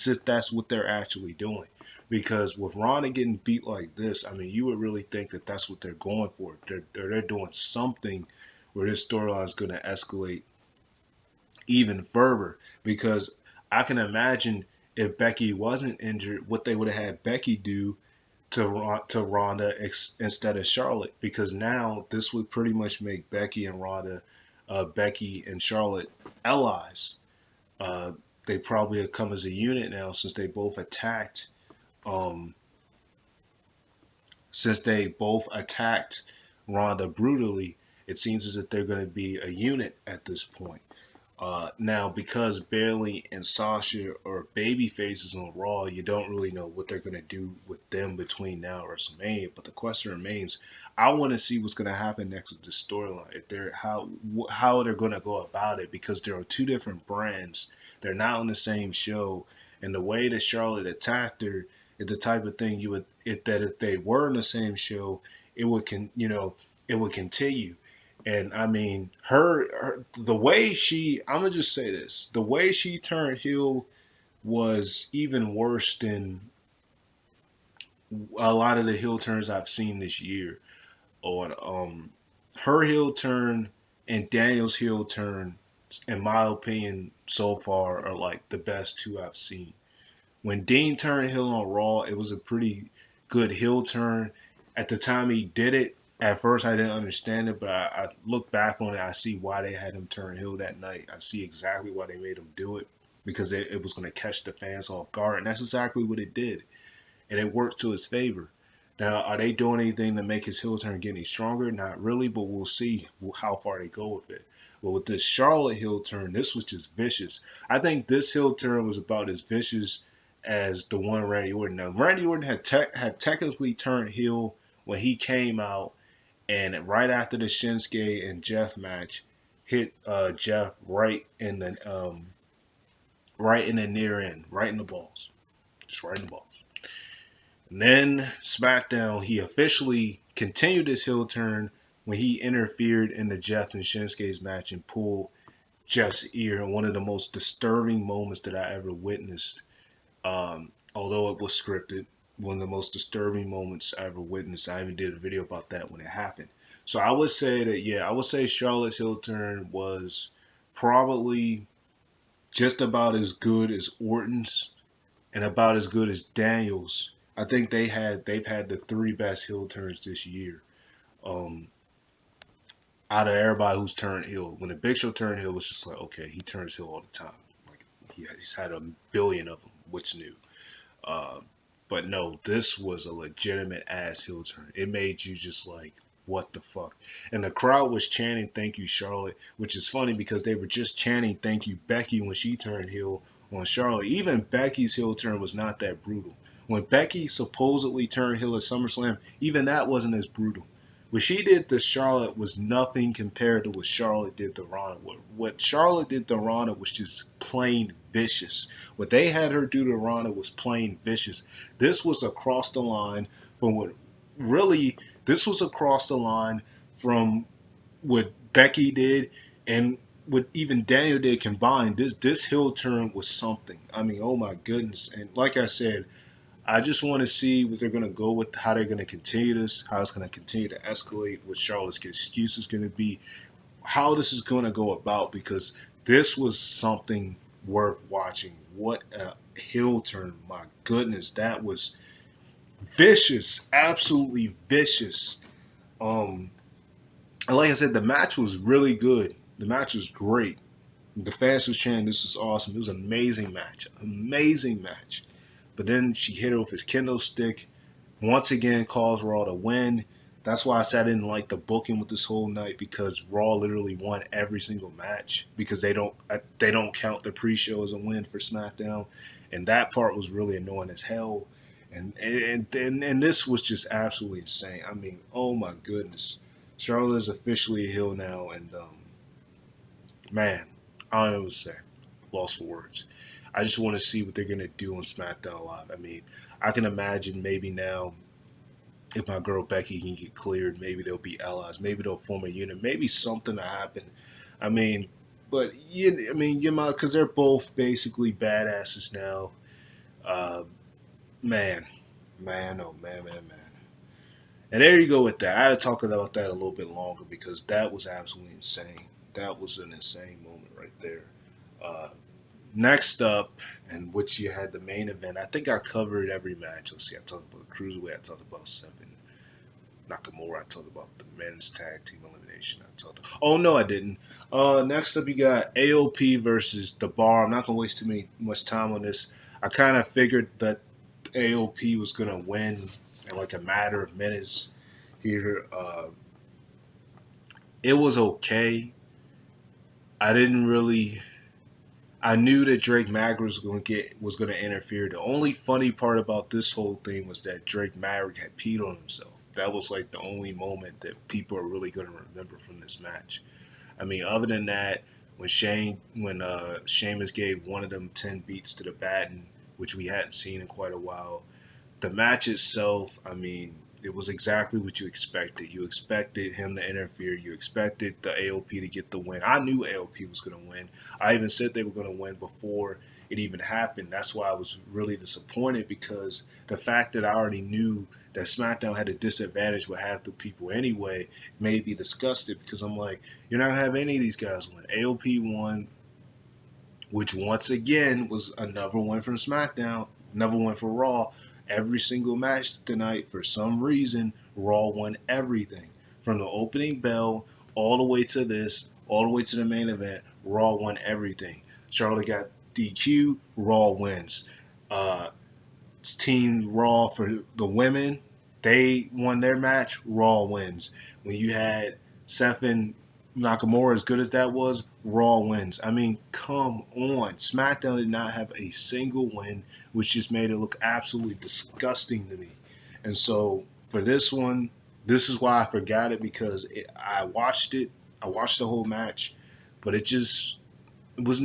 if that's what they're actually doing? Because with Ronda getting beat like this, I mean, you would really think that that's what they're going for. They're doing something where this storyline is going to escalate even further. Because I can imagine if Becky wasn't injured, what they would have had Becky do to Ronda instead of Charlotte, because now this would pretty much make Becky and Charlotte allies. Uh, they probably have come as a unit now um, since they both attacked Ronda brutally. It seems as if they're going to be a unit at this point. Now, because Bayley and Sasha are baby faces on Raw, you don't really know what they're going to do with them between now and WrestleMania. But the question remains: I want to see what's going to happen next with this storyline. If they're how they're going to go about it, because there are two different brands. They're not on the same show, and the way that Charlotte attacked her is the type of thing you would if they were in the same show, it would continue. And I mean, her the way she, I'm gonna just say this: the way she turned heel was even worse than a lot of the heel turns I've seen this year. Or her heel turn and Daniel's heel turn, in my opinion, so far are like the best two I've seen. When Dean turned heel on Raw, it was a pretty good heel turn. At the time he did it, at first I didn't understand it, but I look back on it, I see why they had him turn heel that night. I see exactly why they made him do it, because it was going to catch the fans off guard, and that's exactly what it did, and it worked to his favor. Now, are they doing anything to make his heel turn get any stronger? Not really, but we'll see how far they go with it. But with this Charlotte heel turn, this was just vicious. I think this heel turn was about as vicious as the one Randy Orton. Now, Randy Orton had technically turned heel when he came out, and right after the Shinsuke and Jeff match, hit Jeff right in the near end, right in the balls, just right in the balls. And then SmackDown, he officially continued his heel turn when he interfered in the Jeff and Shinsuke's match and pulled Jeff's ear in one of the most disturbing moments that I ever witnessed. Although it was scripted, one of the most disturbing moments I ever witnessed. I even did a video about that when it happened. So I would say that, yeah, I would say Charlotte's heel turn was probably just about as good as Orton's and about as good as Daniels. I think they've had the three best heel turns this year. Um, Out of everybody who's turned heel, when the Big Show turned heel, it was just like, okay, he turns heel all the time. Like he's had a billion of them. What's new? Uh, but no, this was a legitimate ass heel turn. It made you just like, what the fuck? And the crowd was chanting, "Thank you, Charlotte," which is funny because they were just chanting, "Thank you, Becky," when she turned heel on Charlotte. Even Becky's heel turn was not that brutal. When Becky supposedly turned heel at SummerSlam, even that wasn't as brutal. What she did to Charlotte was nothing compared to what Charlotte did to Ronda. What Charlotte did to Ronda was just plain vicious. What they had her do to Ronda was plain vicious. This was across the line from what really, this was across the line from what Becky did and what even Daniel did combined. This heel turn was something. I mean, oh my goodness. And like I said, I just want to see what they're going to go with, how they're going to continue this, how it's going to continue to escalate, what Charlotte's excuse is going to be, how this is going to go about, because this was something worth watching. What a heel turn. My goodness, that was vicious, absolutely vicious. Um, and like I said, the match was really good. The match was great. The fans was chanting, "This is awesome." It was an amazing match. But then she hit her with his kendo stick. Once again, caused Raw to win. That's why I said I didn't like the booking with this whole night, because Raw literally won every single match, because they don't count the pre-show as a win for SmackDown, and that part was really annoying as hell. And this was just absolutely insane. I mean, oh my goodness, Charlotte is officially a heel now, and man, I don't know what to say. Lost for words. I just want to see what they're gonna do on SmackDown Live. I mean, I can imagine maybe now, if my girl Becky can get cleared, maybe they'll be allies. Maybe they'll form a unit. Maybe something will happen. I mean, but I mean, because they're both basically badasses now. Uh, man, oh man. And there you go with that. I had to talk about that a little bit longer, because that was absolutely insane. That was an insane moment right there. Uh, Next up, and which you had the main event. I think I covered every match. Let's see. I talked about Cruiserweight. I talked about Seven Nakamura. I talked about the men's tag team elimination. Oh no, I didn't. Next up, you got AOP versus The Bar. I'm not gonna waste much time on this. I kind of figured that AOP was gonna win in like a matter of minutes here. It was okay. I didn't really. I knew that Drake Maverick was going to interfere. The only funny part about this whole thing was that Drake Maverick had peed on himself. That was like the only moment that people are really going to remember from this match. I mean, other than that, when Sheamus gave one of them 10 beats to the baton, which we hadn't seen in quite a while, the match itself, I mean, it was exactly what you expected. You expected him to interfere. You expected the AOP to get the win. I knew AOP was going to win. I even said they were going to win before it even happened. That's why I was really disappointed, because the fact that I already knew that SmackDown had a disadvantage with half the people anyway made me disgusted, because I'm like, you're not going to have any of these guys win. AOP won, which once again was another one from SmackDown, another one for Raw. Every single match tonight, for some reason, Raw won everything. From the opening bell all the way to this, all the way to the main event, Raw won everything. Charlotte got DQ, Raw wins. Uh, Team Raw for the women, they won their match, Raw wins. When you had Seth and Nakamura, as good as that was, Raw wins. I mean, come on. SmackDown did not have a single win, which just made it look absolutely disgusting to me. And so for this one, this is why I forgot it, because I watched it. I watched the whole match, but it was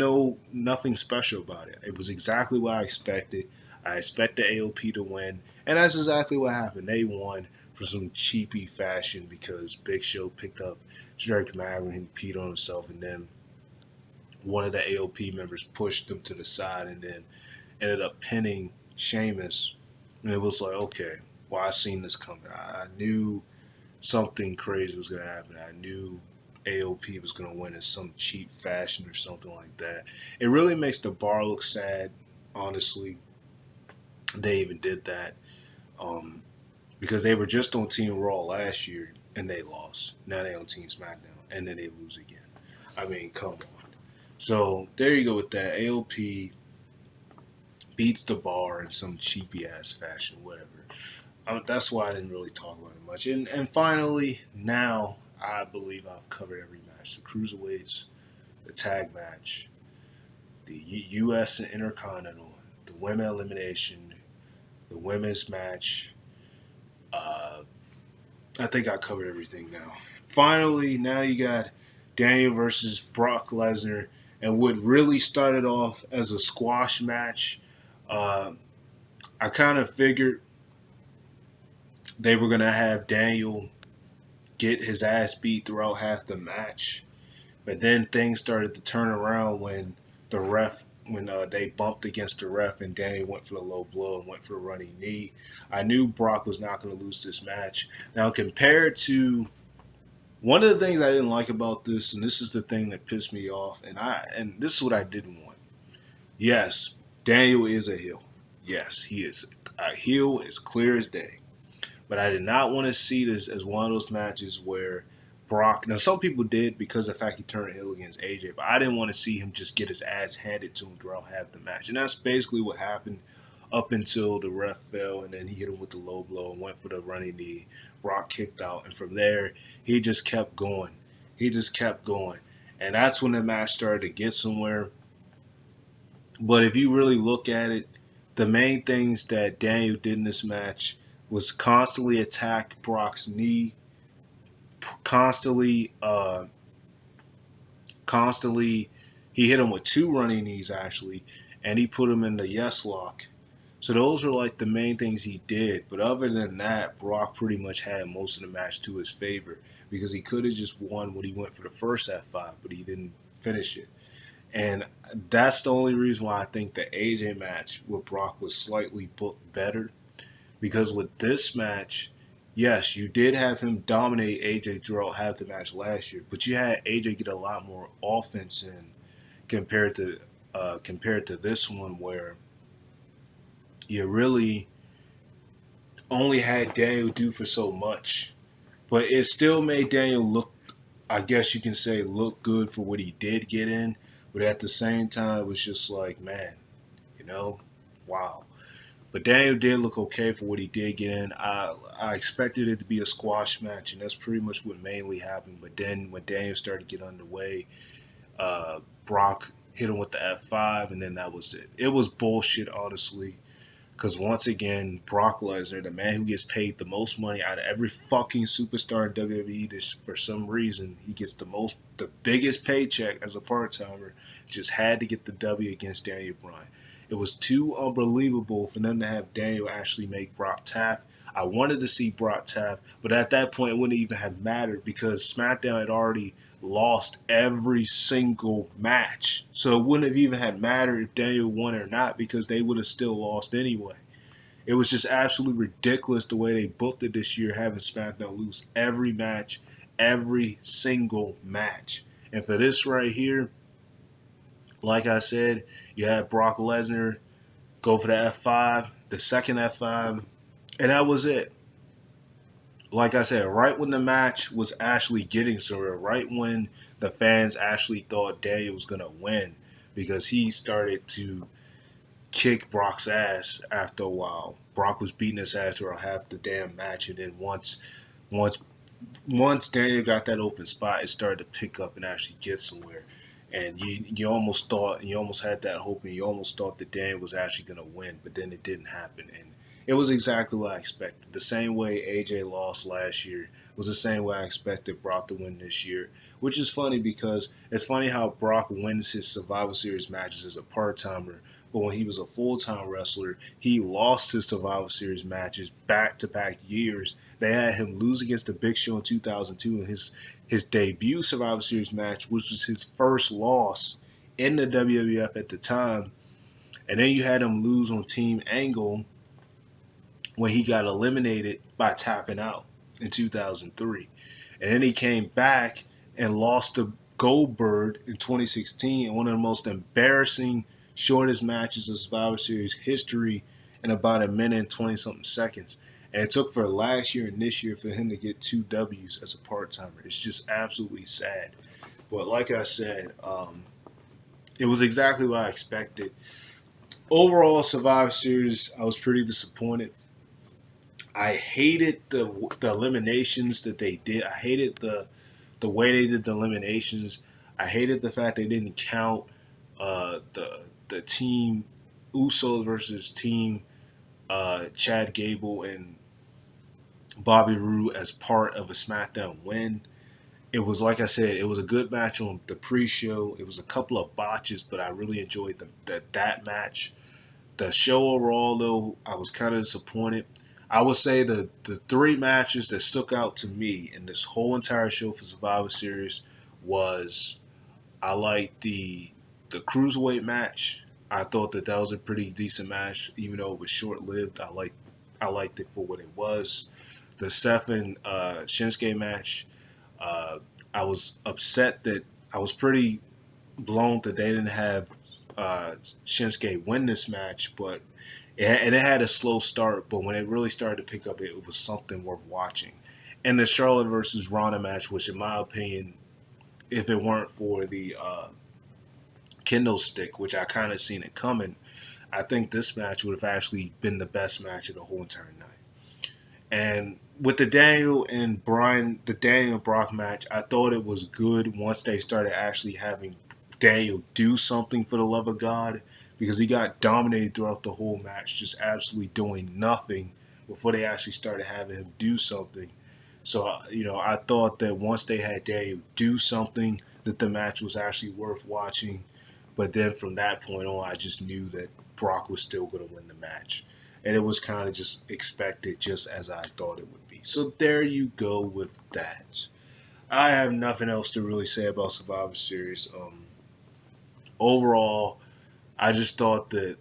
nothing special about it. It was exactly what I expected. I expected AOP to win, and that's exactly what happened. They won for some cheapy fashion, because Big Show picked up Drake Maverick and peed on himself, and then one of the AOP members pushed him to the side, and then ended up pinning Sheamus. And it was like, okay, well, I seen this coming. I knew something crazy was going to happen. I knew AOP was going to win in some cheap fashion or something like that. It really makes the Bar look sad, honestly. They even did that, um, because they were just on Team Raw last year and they lost. Now they on Team SmackDown and then they lose again. I mean, come on. So there you go with that. AOP beats the Bar in some cheapy ass fashion, whatever. That's why I didn't really talk about it much. And finally, now I believe I've covered every match: the cruiserweights, the tag match, the U.S. and Intercontinental, the women elimination, the women's match. Uh, I think I covered everything now. Finally, now you got Daniel versus Brock Lesnar, and what really started off as a squash match. Uh, I kind of figured they were gonna have Daniel get his ass beat throughout half the match, but then things started to turn around when the ref when they bumped against the ref and Daniel went for the low blow and went for a running knee. I knew Brock was not going to lose this match. Now, compared to one of the things I didn't like about this, and this is the thing that pissed me off, and this is what I didn't want. Yes, Daniel is a heel. Yes, he is a heel as clear as day. But I did not want to see this as one of those matches where Brock. Now, some people did because of the fact he turned heel against AJ, but I didn't want to see him just get his ass handed to him throughout half the match. And that's basically what happened up until the ref fell, and then he hit him with the low blow and went for the running knee. Brock kicked out, and from there, he just kept going. He just kept going. And that's when the match started to get somewhere. But if you really look at it, the main things that Daniel did in this match was constantly attack Brock's knee, constantly, constantly. He hit him with two running knees actually, and he put him in the yes lock. So those were like the main things he did. But other than that, Brock pretty much had most of the match to his favor because he could have just won when he went for the first F5, but he didn't finish it. And that's the only reason why I think the AJ match with Brock was slightly booked better. Because with this match, yes, you did have him dominate AJ throughout half the match last year, but you had AJ get a lot more offense in compared to this one where you really only had Daniel do for so much. But it still made Daniel look, I guess you can say, look good for what he did get in. But at the same time, it was just like, man, you know, wow. But Daniel did look okay for what he did get in. I expected it to be a squash match, and that's pretty much what mainly happened. But then when Daniel started to get underway, Brock hit him with the F5, and then that was it. It was bullshit, honestly. Because once again, Brock Lesnar, the man who gets paid the most money out of every fucking superstar in WWE, this for some reason he gets the biggest paycheck as a part timer, just had to get the W against Daniel Bryan. It was too unbelievable for them to have Daniel actually make Brock tap. I wanted to see Brock tap, but at that point it wouldn't even have mattered because SmackDown had already lost every single match. So it wouldn't have even had mattered if Daniel won or not because they would have still lost anyway. It was just absolutely ridiculous the way they booked it this year, having SmackDown lose every match, every single match. And for this right here, like I said, you had Brock Lesnar go for the F5, the second F5, and that was it. Like I said, right when the match was actually getting somewhere, right when the fans actually thought Daniel was going to win because he started to kick Brock's ass after a while. Brock was beating his ass throughout half the damn match, and then once once Daniel got that open spot, it started to pick up and actually get somewhere. And you almost had that hope, and you almost thought that Daniel was actually going to win, but then it didn't happen. And it was exactly what I expected. The same way AJ lost last year was the same way I expected Brock to win this year. Which is funny because it's funny how Brock wins his Survivor Series matches as a part timer, but when he was a full time wrestler, he lost his Survivor Series matches back to back years. They had him lose against the Big Show in 2002 in his debut Survivor Series match, which was his first loss in the WWF at the time. And then you had him lose on Team Angle when he got eliminated by tapping out in 2003. And then he came back and lost to Goldberg in 2016 in one of the most embarrassing, shortest matches of Survivor Series history in about a minute and 20 something seconds. And it took for last year and this year for him to get two W's as a part timer. It's just absolutely sad. But like I said, it was exactly what I expected. Overall, Survivor Series, I was pretty disappointed. I hated the eliminations that they did. I hated the way they did the eliminations. I hated the fact they didn't count the team Usos versus team Chad Gable and Bobby Roode as part of a SmackDown win. It was like I said, it was a good match on the pre-show. It was a couple of botches, but I really enjoyed that match. The show overall, though, I was kind of disappointed. I would say the three matches that stuck out to me in this whole entire show for Survivor Series was I liked the cruiserweight match. I thought that that was a pretty decent match, even though it was short lived. I liked it for what it was. The Seth and Shinsuke match, uh, I was upset that I was pretty blown that they didn't have uh, Shinsuke win this match, but and it had a slow start. But when it really started to pick up, it was something worth watching. And the Charlotte versus Ronda match, which in my opinion, if it weren't for the Kindle stick, which I kind of seen it coming, I think this match would have actually been the best match of the whole entire night. And with the Daniel and Brock match, I thought it was good once they started actually having Daniel do something for the love of God, because he got dominated throughout the whole match, just absolutely doing nothing before they actually started having him do something. So, I thought that once they had Daniel do something, that the match was actually worth watching. But then from that point on, I just knew that Brock was still going to win the match. And it was kind of just expected, just as I thought it would be. So there you go with that. I have nothing else to really say about Survivor Series. Overall, I just thought that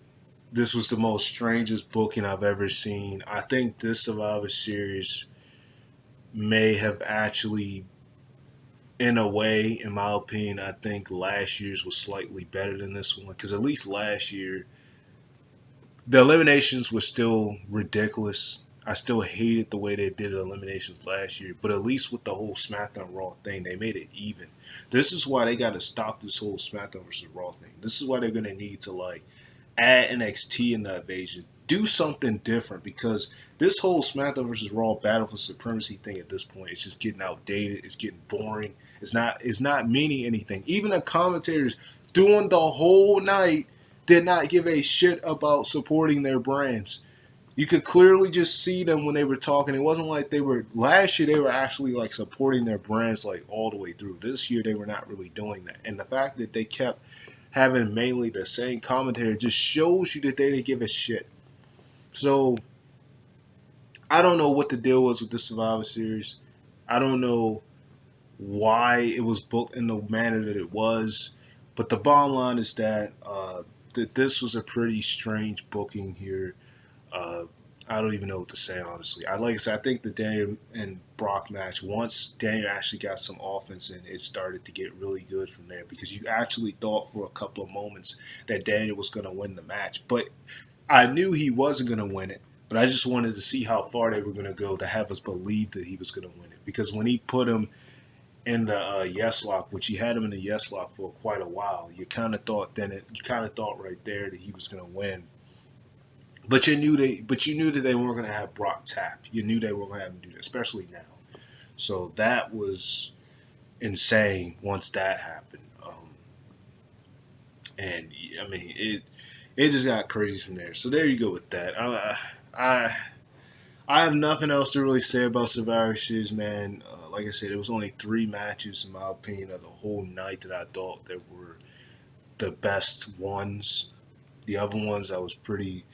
this was the most strangest booking I've ever seen. I think this Survivor Series may have actually, in a way, in my opinion, I think last year's was slightly better than this one. Because at least last year, the eliminations were still ridiculous. I still hated the way they did the eliminations last year, but at least with the whole SmackDown Raw thing, they made it even. This is why they got to stop this whole SmackDown versus Raw thing. This is why they're going to need to add NXT in the evasion, do something different, because this whole SmackDown versus Raw battle for supremacy thing at this point is just getting outdated. It's getting boring. It's not meaning anything. Even the commentators doing the whole night did not give a shit about supporting their brands. You could clearly just see them when they were talking. It wasn't like they were last year. They were actually supporting their brands all the way through. This year they were not really doing that, and the fact that they kept having mainly the same commentator just shows you that they didn't give a shit. So I don't know what the deal was with the Survivor Series. I don't know why it was booked in the manner that it was, but the bottom line is that this was a pretty strange booking here. Uh, I don't even know what to say, honestly. Like I said, I think the Daniel and Brock match, once Daniel actually got some offense in, it started to get really good from there, because you actually thought for a couple of moments that Daniel was going to win the match. But I knew he wasn't going to win it, but I just wanted to see how far they were going to go to have us believe that he was going to win it. Because when he put him in the yes lock, which he had him in the yes lock for quite a while, you kind of thought right there that he was going to win. But you knew that they weren't going to have Brock tap. You knew they weren't going to have him do that, especially now. So that was insane once that happened. And I mean, it just got crazy from there. So there you go with that. I I have nothing else to really say about Survivor Series, man. Like I said, it was only three matches, in my opinion, of the whole night that I thought that were the best ones. The other ones I was pretty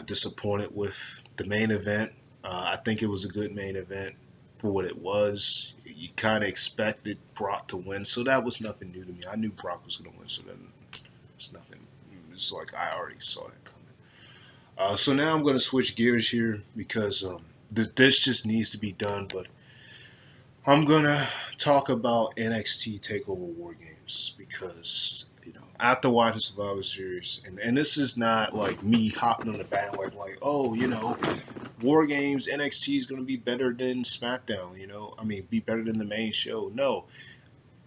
disappointed with. The main event, I think it was a good main event for what it was. You kind of expected Brock to win, so that was nothing new to me. I knew Brock was going to win, so then it's nothing. It's like I already saw that coming. So now I'm going to switch gears here, because this just needs to be done. But I'm going to talk about NXT Takeover War Games, because after watching Survivor Series, and this is not like me hopping on the bandwagon oh, War Games NXT is going to be better than SmackDown. I mean, be better than the main show. No,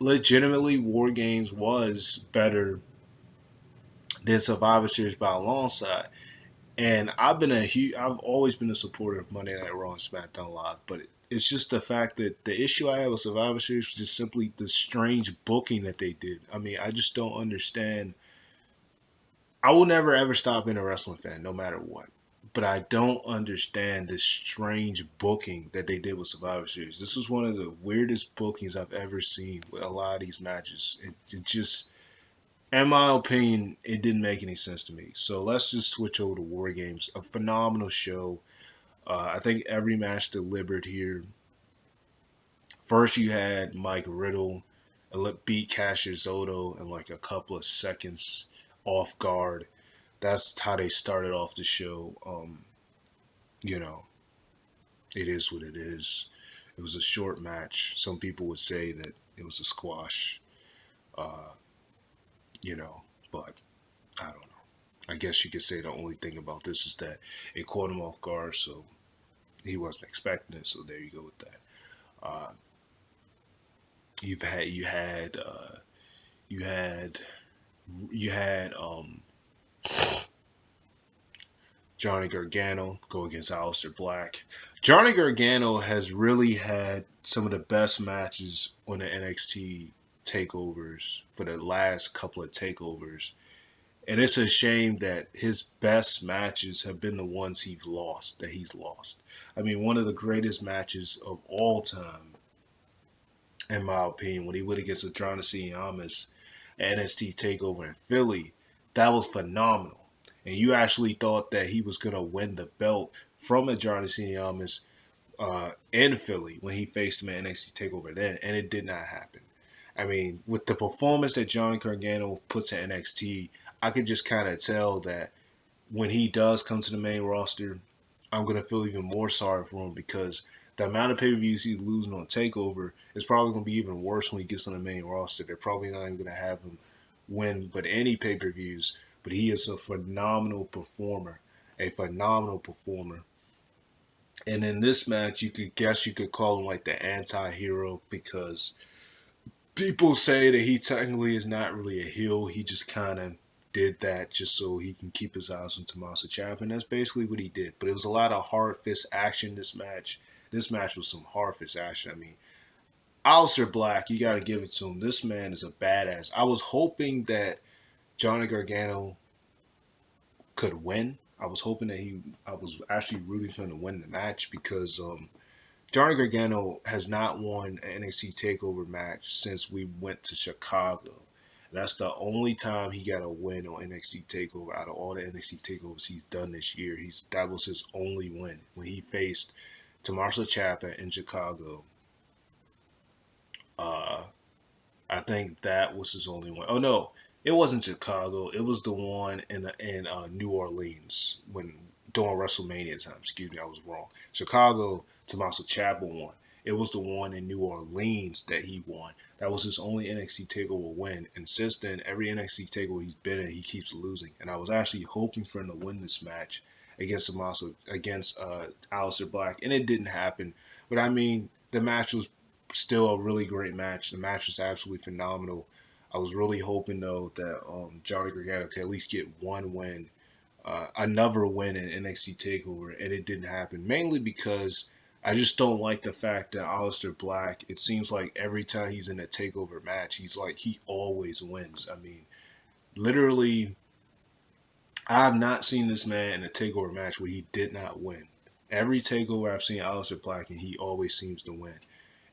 legitimately, War Games was better than Survivor Series by a long shot. And I've always been a supporter of Monday Night Raw and SmackDown Live, but it's just the fact that the issue I have with Survivor Series was just simply the strange booking that they did. I mean, I just don't understand. I will never ever stop being a wrestling fan, no matter what. But I don't understand this strange booking that they did with Survivor Series. This was one of the weirdest bookings I've ever seen with a lot of these matches. It just, in my opinion, it didn't make any sense to me. So let's just switch over to War Games. A phenomenal show. I think every match delivered here. First, you had Mike Riddle beat Cassius Ohno in like a couple of seconds. off guard. That's how they started off the show. You know, it is what it is. It was a short match. Some people would say that it was a squash. Uh, you know, but I don't know. I guess you could say the only thing about this is that it caught him off guard, so he wasn't expecting it. So there you go with that. Uh, you've had you had you had you had Johnny Gargano go against Aleister Black. Johnny Gargano has really had some of the best matches on the NXT takeovers for the last couple of takeovers. And it's a shame that his best matches have been the ones he's lost. I mean, one of the greatest matches of all time, in my opinion, when he went against Adonis Ciamas at NXT Takeover in Philly, that was phenomenal. And you actually thought that he was going to win the belt from Adonis Ciamas in Philly when he faced him at NXT Takeover then, and it did not happen. I mean, with the performance that Johnny Gargano puts at NXT, I could just kind of tell that when he does come to the main roster, I'm going to feel even more sorry for him because the amount of pay-per-views he's losing on TakeOver is probably going to be even worse when he gets on the main roster. They're probably not even going to have him win but any pay-per-views, but he is a phenomenal performer, a phenomenal performer. And in this match, you could call him like the anti-hero because people say that he technically is not really a heel. He just kind of did that just so he can keep his eyes on Tommaso Ciampa, and that's basically what he did. But it was a lot of hard fist action this match. This match was some hard fist action. I mean, Aleister Black, you got to give it to him. This man is a badass. I was hoping that Johnny Gargano could win. I was hoping that I was actually rooting for him to win the match because Johnny Gargano has not won an NXT Takeover match since we went to Chicago. That's the only time he got a win on NXT Takeover out of all the NXT Takeovers he's done this year. That was his only win when he faced Tommaso Ciampa in Chicago. Uh, I think that was his only one. Oh no, it wasn't Chicago. It was the one in New Orleans when during WrestleMania time. Excuse me, I was wrong. Chicago, Tommaso Ciampa won. It was the one in New Orleans that he won. That was his only NXT Takeover win. And since then, every NXT Takeover he's been in, he keeps losing. And I was actually hoping for him to win this match against Aleister Black, and it didn't happen. But I mean, the match was still a really great match. The match was absolutely phenomenal. I was really hoping though that Johnny Gargano could at least get one win, another win in NXT Takeover, and it didn't happen. Mainly because I just don't like the fact that Aleister Black. It seems like every time he's in a Takeover match, he always wins. I mean, literally, I have not seen this man in a Takeover match where he did not win. Every Takeover I've seen Aleister Black, and he always seems to win.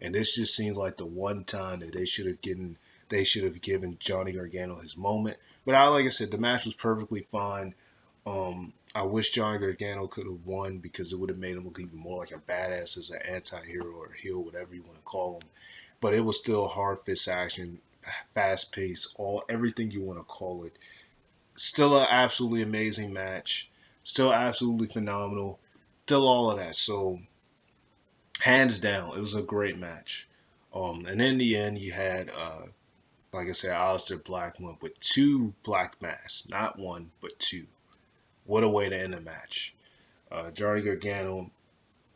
And this just seems like the one time that they should have given Johnny Gargano his moment. But like I said, the match was perfectly fine. I wish Johnny Gargano could have won because it would have made him look even more like a badass as an anti-hero or heel, whatever you want to call him. But it was still hard fist action, fast pace, everything you want to call it. Still an absolutely amazing match. Still absolutely phenomenal. Still all of that. So hands down, it was a great match. And in the end, you had, like I said, Aleister Black went with two black masks, not one, but two. What a way to end the match. Johnny Gargano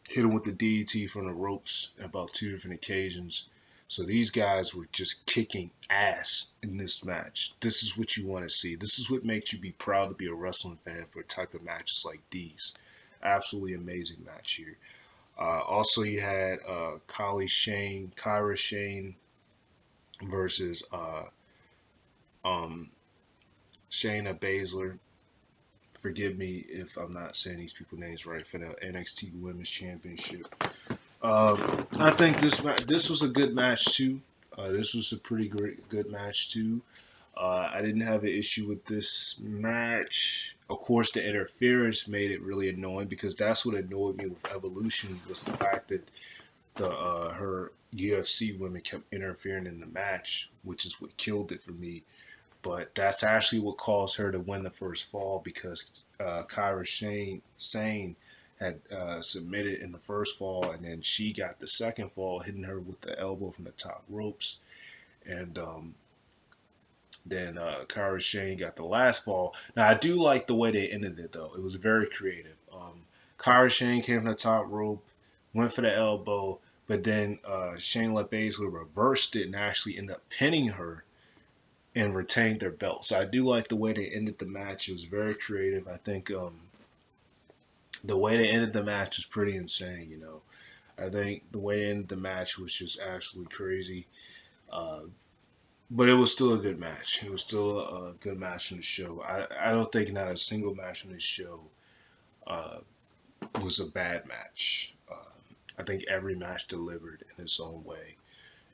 hit him with the DDT from the ropes on about two different occasions. So these guys were just kicking ass in this match. This is what you want to see. This is what makes you be proud to be a wrestling fan for a type of matches like these. Absolutely amazing match here. Also, you had Kyra Shane versus um, Shayna Baszler. Forgive me if I'm not saying these people's names right for the NXT Women's Championship. I think this was a good match too. This was a pretty good match too. I didn't have an issue with this match. Of course, the interference made it really annoying because that's what annoyed me with Evolution was the fact that her UFC women kept interfering in the match, which is what killed it for me. but that's actually what caused her to win the first fall because Kyra Sane had submitted in the first fall, and then she got the second fall, hitting her with the elbow from the top ropes, and then Kyra Shane got the last fall. Now I do like the way they ended it though; it was very creative. Kyra Shane came from the top rope, went for the elbow, but then Shayna Baszler reversed it and actually ended up pinning her and retained their belt. So I do like the way they ended the match. It was very creative. I think the way they ended the match was pretty insane. I think the way they ended the match was just absolutely crazy. Uh, but it was still a good match. It was still a good match in the show. I don't think not a single match in this show uh, was a bad match. I think every match delivered in its own way.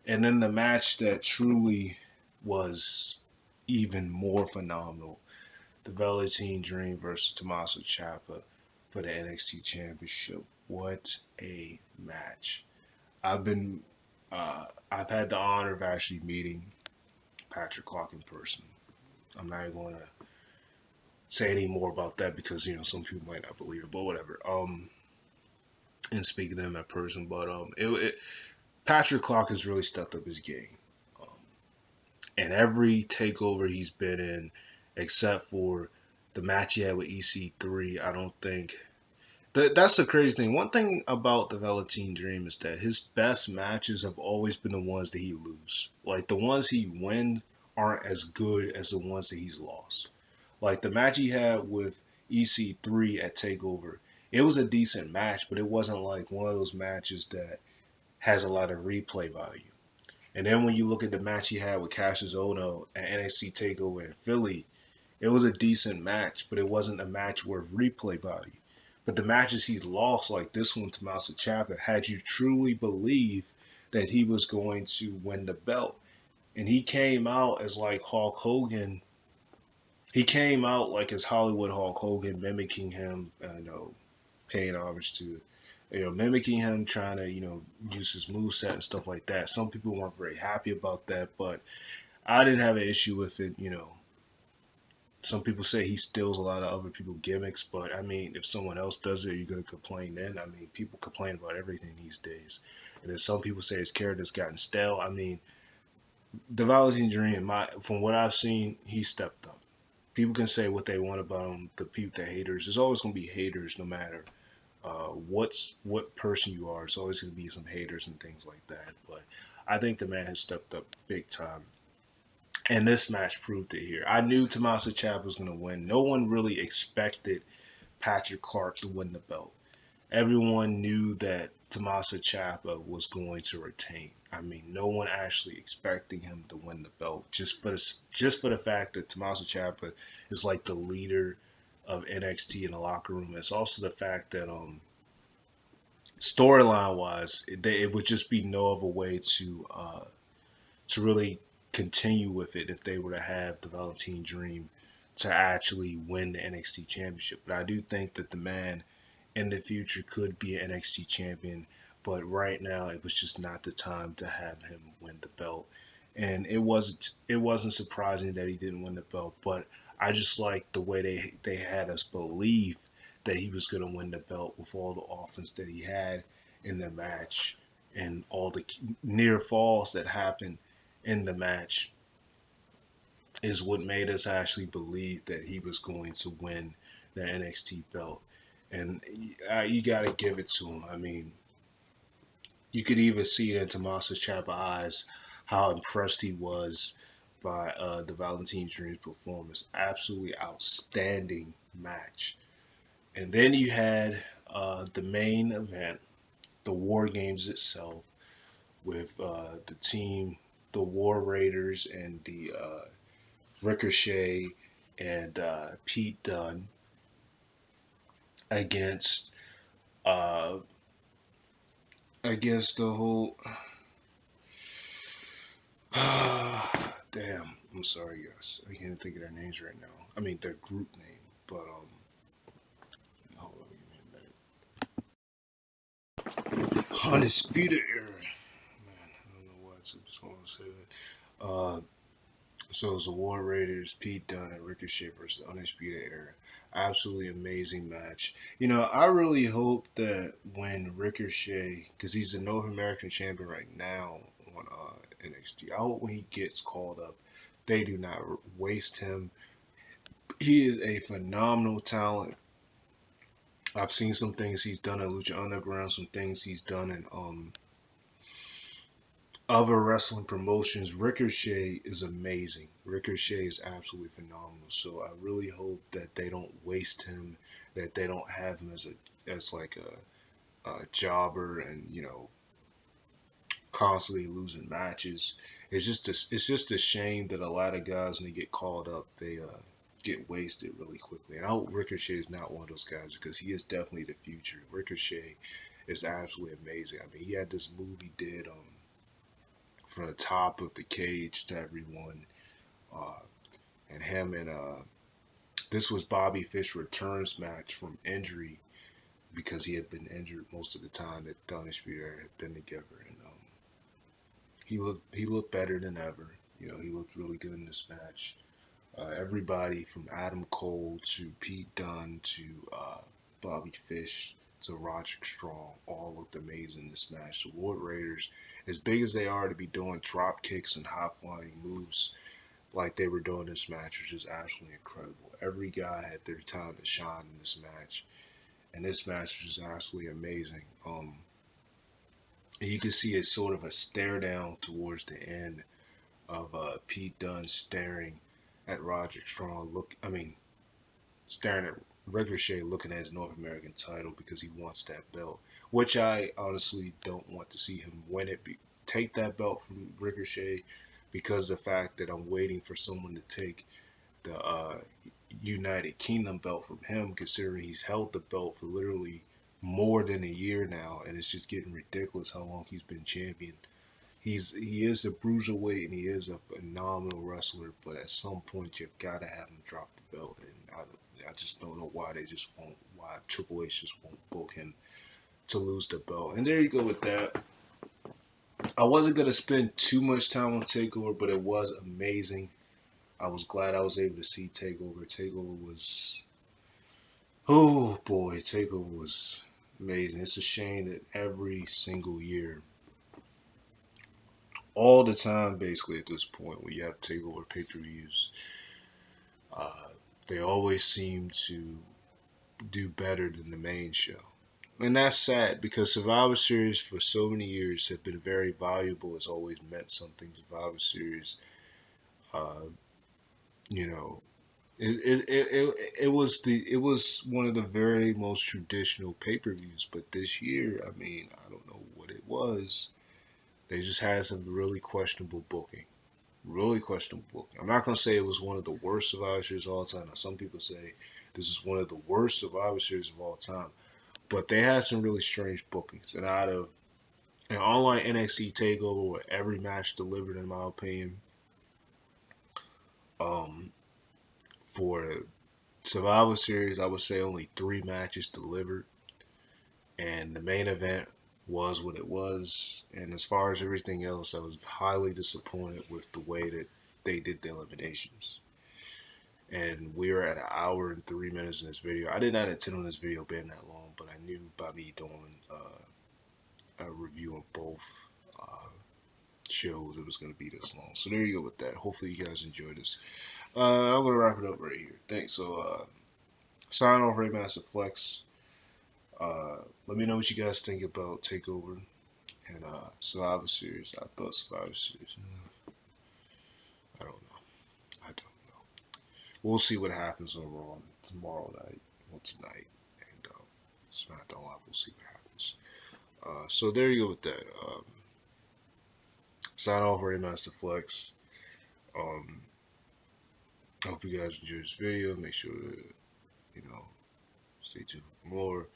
And then the match that truly was even more phenomenal, the Velveteen Dream versus Tommaso Ciampa for the NXT Championship. What a match! I've been, I've had the honor of actually meeting Patrick Clark in person. I'm not even going to say any more about that because some people might not believe it, but whatever. And speaking to him in person, but Patrick Clark has really stepped up his game. Um, and every takeover he's been in, except for the match he had with EC3, I don't think that's the crazy thing. One thing about the Velveteen Dream is that his best matches have always been the ones that he lose. Like the ones he win aren't as good as the ones that he's lost. Like the match he had with EC3 at Takeover, it was a decent match, but it wasn't like one of those matches that has a lot of replay value. And then when you look at the match he had with Cassius Ohno at NXT Takeover in Philly, it was a decent match, but it wasn't a match worth replay value. But the matches he's lost, like this one to Tommaso Ciampa, had you truly believe that he was going to win the belt. And he came out as like Hulk Hogan. He came out like as Hollywood Hulk Hogan, mimicking him, paying homage to, mimicking him, trying to, use his moveset and stuff like that. Some people weren't very happy about that, but I didn't have an issue with it. Some people say he steals a lot of other people's gimmicks, but I mean, if someone else does it, you're going to complain then. I mean, people complain about everything these days. And then some people say his character's gotten stale. I mean, the Velveteen Dream, from what I've seen, he stepped up. People can say what they want about him, the haters. There's always going to be haters no matter what person you are. There's always going to be some haters and things like that. But I think the man has stepped up big time. And this match proved it here. I knew Tommaso Ciampa was going to win. No one really expected Patrick Clark to win the belt. Everyone knew that Tommaso Ciampa was going to retain. I mean, no one actually expecting him to win the belt just for the fact that Tommaso Ciampa is like the leader of NXT in the locker room. It's also the fact that storyline wise, it would just be no other way to really continue with it if they were to have the Velveteen Dream to actually win the NXT Championship. But I do think that the man in the future could be an NXT champion, but right now it was just not the time to have him win the belt. And it wasn't surprising that he didn't win the belt, but I just like the way they had us believe that he was going to win the belt with all the offense that he had in the match and all the near falls that happened in the match is what made us actually believe that he was going to win the NXT belt. And you got to give it to him. I mean, you could even see it in Tommaso Ciampa's eyes how impressed he was by the Valentine Dream's performance. Absolutely outstanding match. And then you had the main event, the War Games itself, with the team, the War Raiders, and the Ricochet and Pete Dunne against uh, against the whole. Damn, I'm sorry, guys. I can't think of their names right now. I mean, their group name, but hold on, give me a minute. Undisputed Era. Man, I don't know why. So I'm just going to say that. So it's the War Raiders, Pete Dunne, and Ricochet versus the Undisputed Era. Absolutely amazing match. I really hope that when Ricochet, because he's the North American champion right now on NXT, I hope when he gets called up, they do not waste him. He is a phenomenal talent. I've seen some things he's done at Lucha Underground, some things he's done in other wrestling promotions. Ricochet is amazing. Ricochet is absolutely phenomenal. So I really hope that they don't waste him, that they don't have him as like a jobber and constantly losing matches. It's just a shame that a lot of guys when they get called up they get wasted really quickly. And I hope Ricochet is not one of those guys because he is definitely the future. Ricochet is absolutely amazing. I mean, he had this move he did from the top of the cage to everyone. Uh, and him and this was Bobby Fish returns match from injury because he had been injured most of the time that the Undisputed Era had been together, and he looked better than ever. He looked really good in this match. Everybody from Adam Cole to Pete Dunne to Bobby Fish to Roderick Strong all looked amazing in this match. The Ward Raiders, as big as they are to be doing drop kicks and high flying moves like they were doing this match, was just absolutely incredible. Every guy had their time to shine in this match, and this match was absolutely amazing. And you can see it's sort of a stare down towards the end of Pete Dunne staring at Roderick Strong. Staring at Ricochet looking at his North American title because he wants that belt, which I honestly don't want to see him win it. Take that belt from Ricochet because of the fact that I'm waiting for someone to take the United Kingdom belt from him, considering he's held the belt for literally more than a year now, and it's just getting ridiculous how long he's been champion. He is a bruiserweight and he is a phenomenal wrestler, but at some point you gotta have him drop the belt, and I just don't know why Triple H just won't book him to lose the belt. And there you go with that. I wasn't gonna spend too much time on Takeover, but it was amazing. I was glad I was able to see Takeover. Oh boy, Takeover was amazing. It's a shame that every single year, all the time, basically at this point, when you have Takeover pay-per-views, uh, they always seem to do better than the main show. And that's sad because Survivor Series for so many years have been very valuable. It's always meant something. Survivor Series, uh, you know, it was one of the very most traditional pay per views. But this year, I mean, I don't know what it was. They just had some really questionable booking. Really questionable booking. I'm not gonna say it was one of the worst Survivor Series of all time. Now, some people say this is one of the worst Survivor Series of all time. But they had some really strange bookings. And out of an online NXT takeover where every match delivered, in my opinion, um, for Survivor Series, I would say only three matches delivered, and the main event was what it was. And as far as everything else, I was highly disappointed with the way that they did the eliminations. And we are at an hour and 3 minutes in this video. I did not intend on this video being that long, but I knew by me doing a review of both uh, shows it was going to be this long. So there you go with that. Hopefully you guys enjoyed this. I'm going to wrap it up right here. Thanks. So sign off, Raymaster Flex. Let me know what you guys think about Takeover and Survivor Series. I thought Survivor Series. I don't know. I don't know. We'll see what happens on Raw tomorrow night. Well, tonight. And SmackDown Live. We'll see what happens. So there you go with that. Sign off, Raymaster Flex. Um, I hope you guys enjoyed this video. Make sure to, stay tuned for more.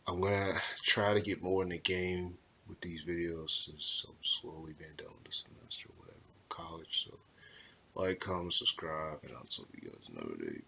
I'm gonna try to get more in the game with these videos since I'm slowly being done with the semester or whatever, college. So like, comment, subscribe, and I'll talk to you guys another day.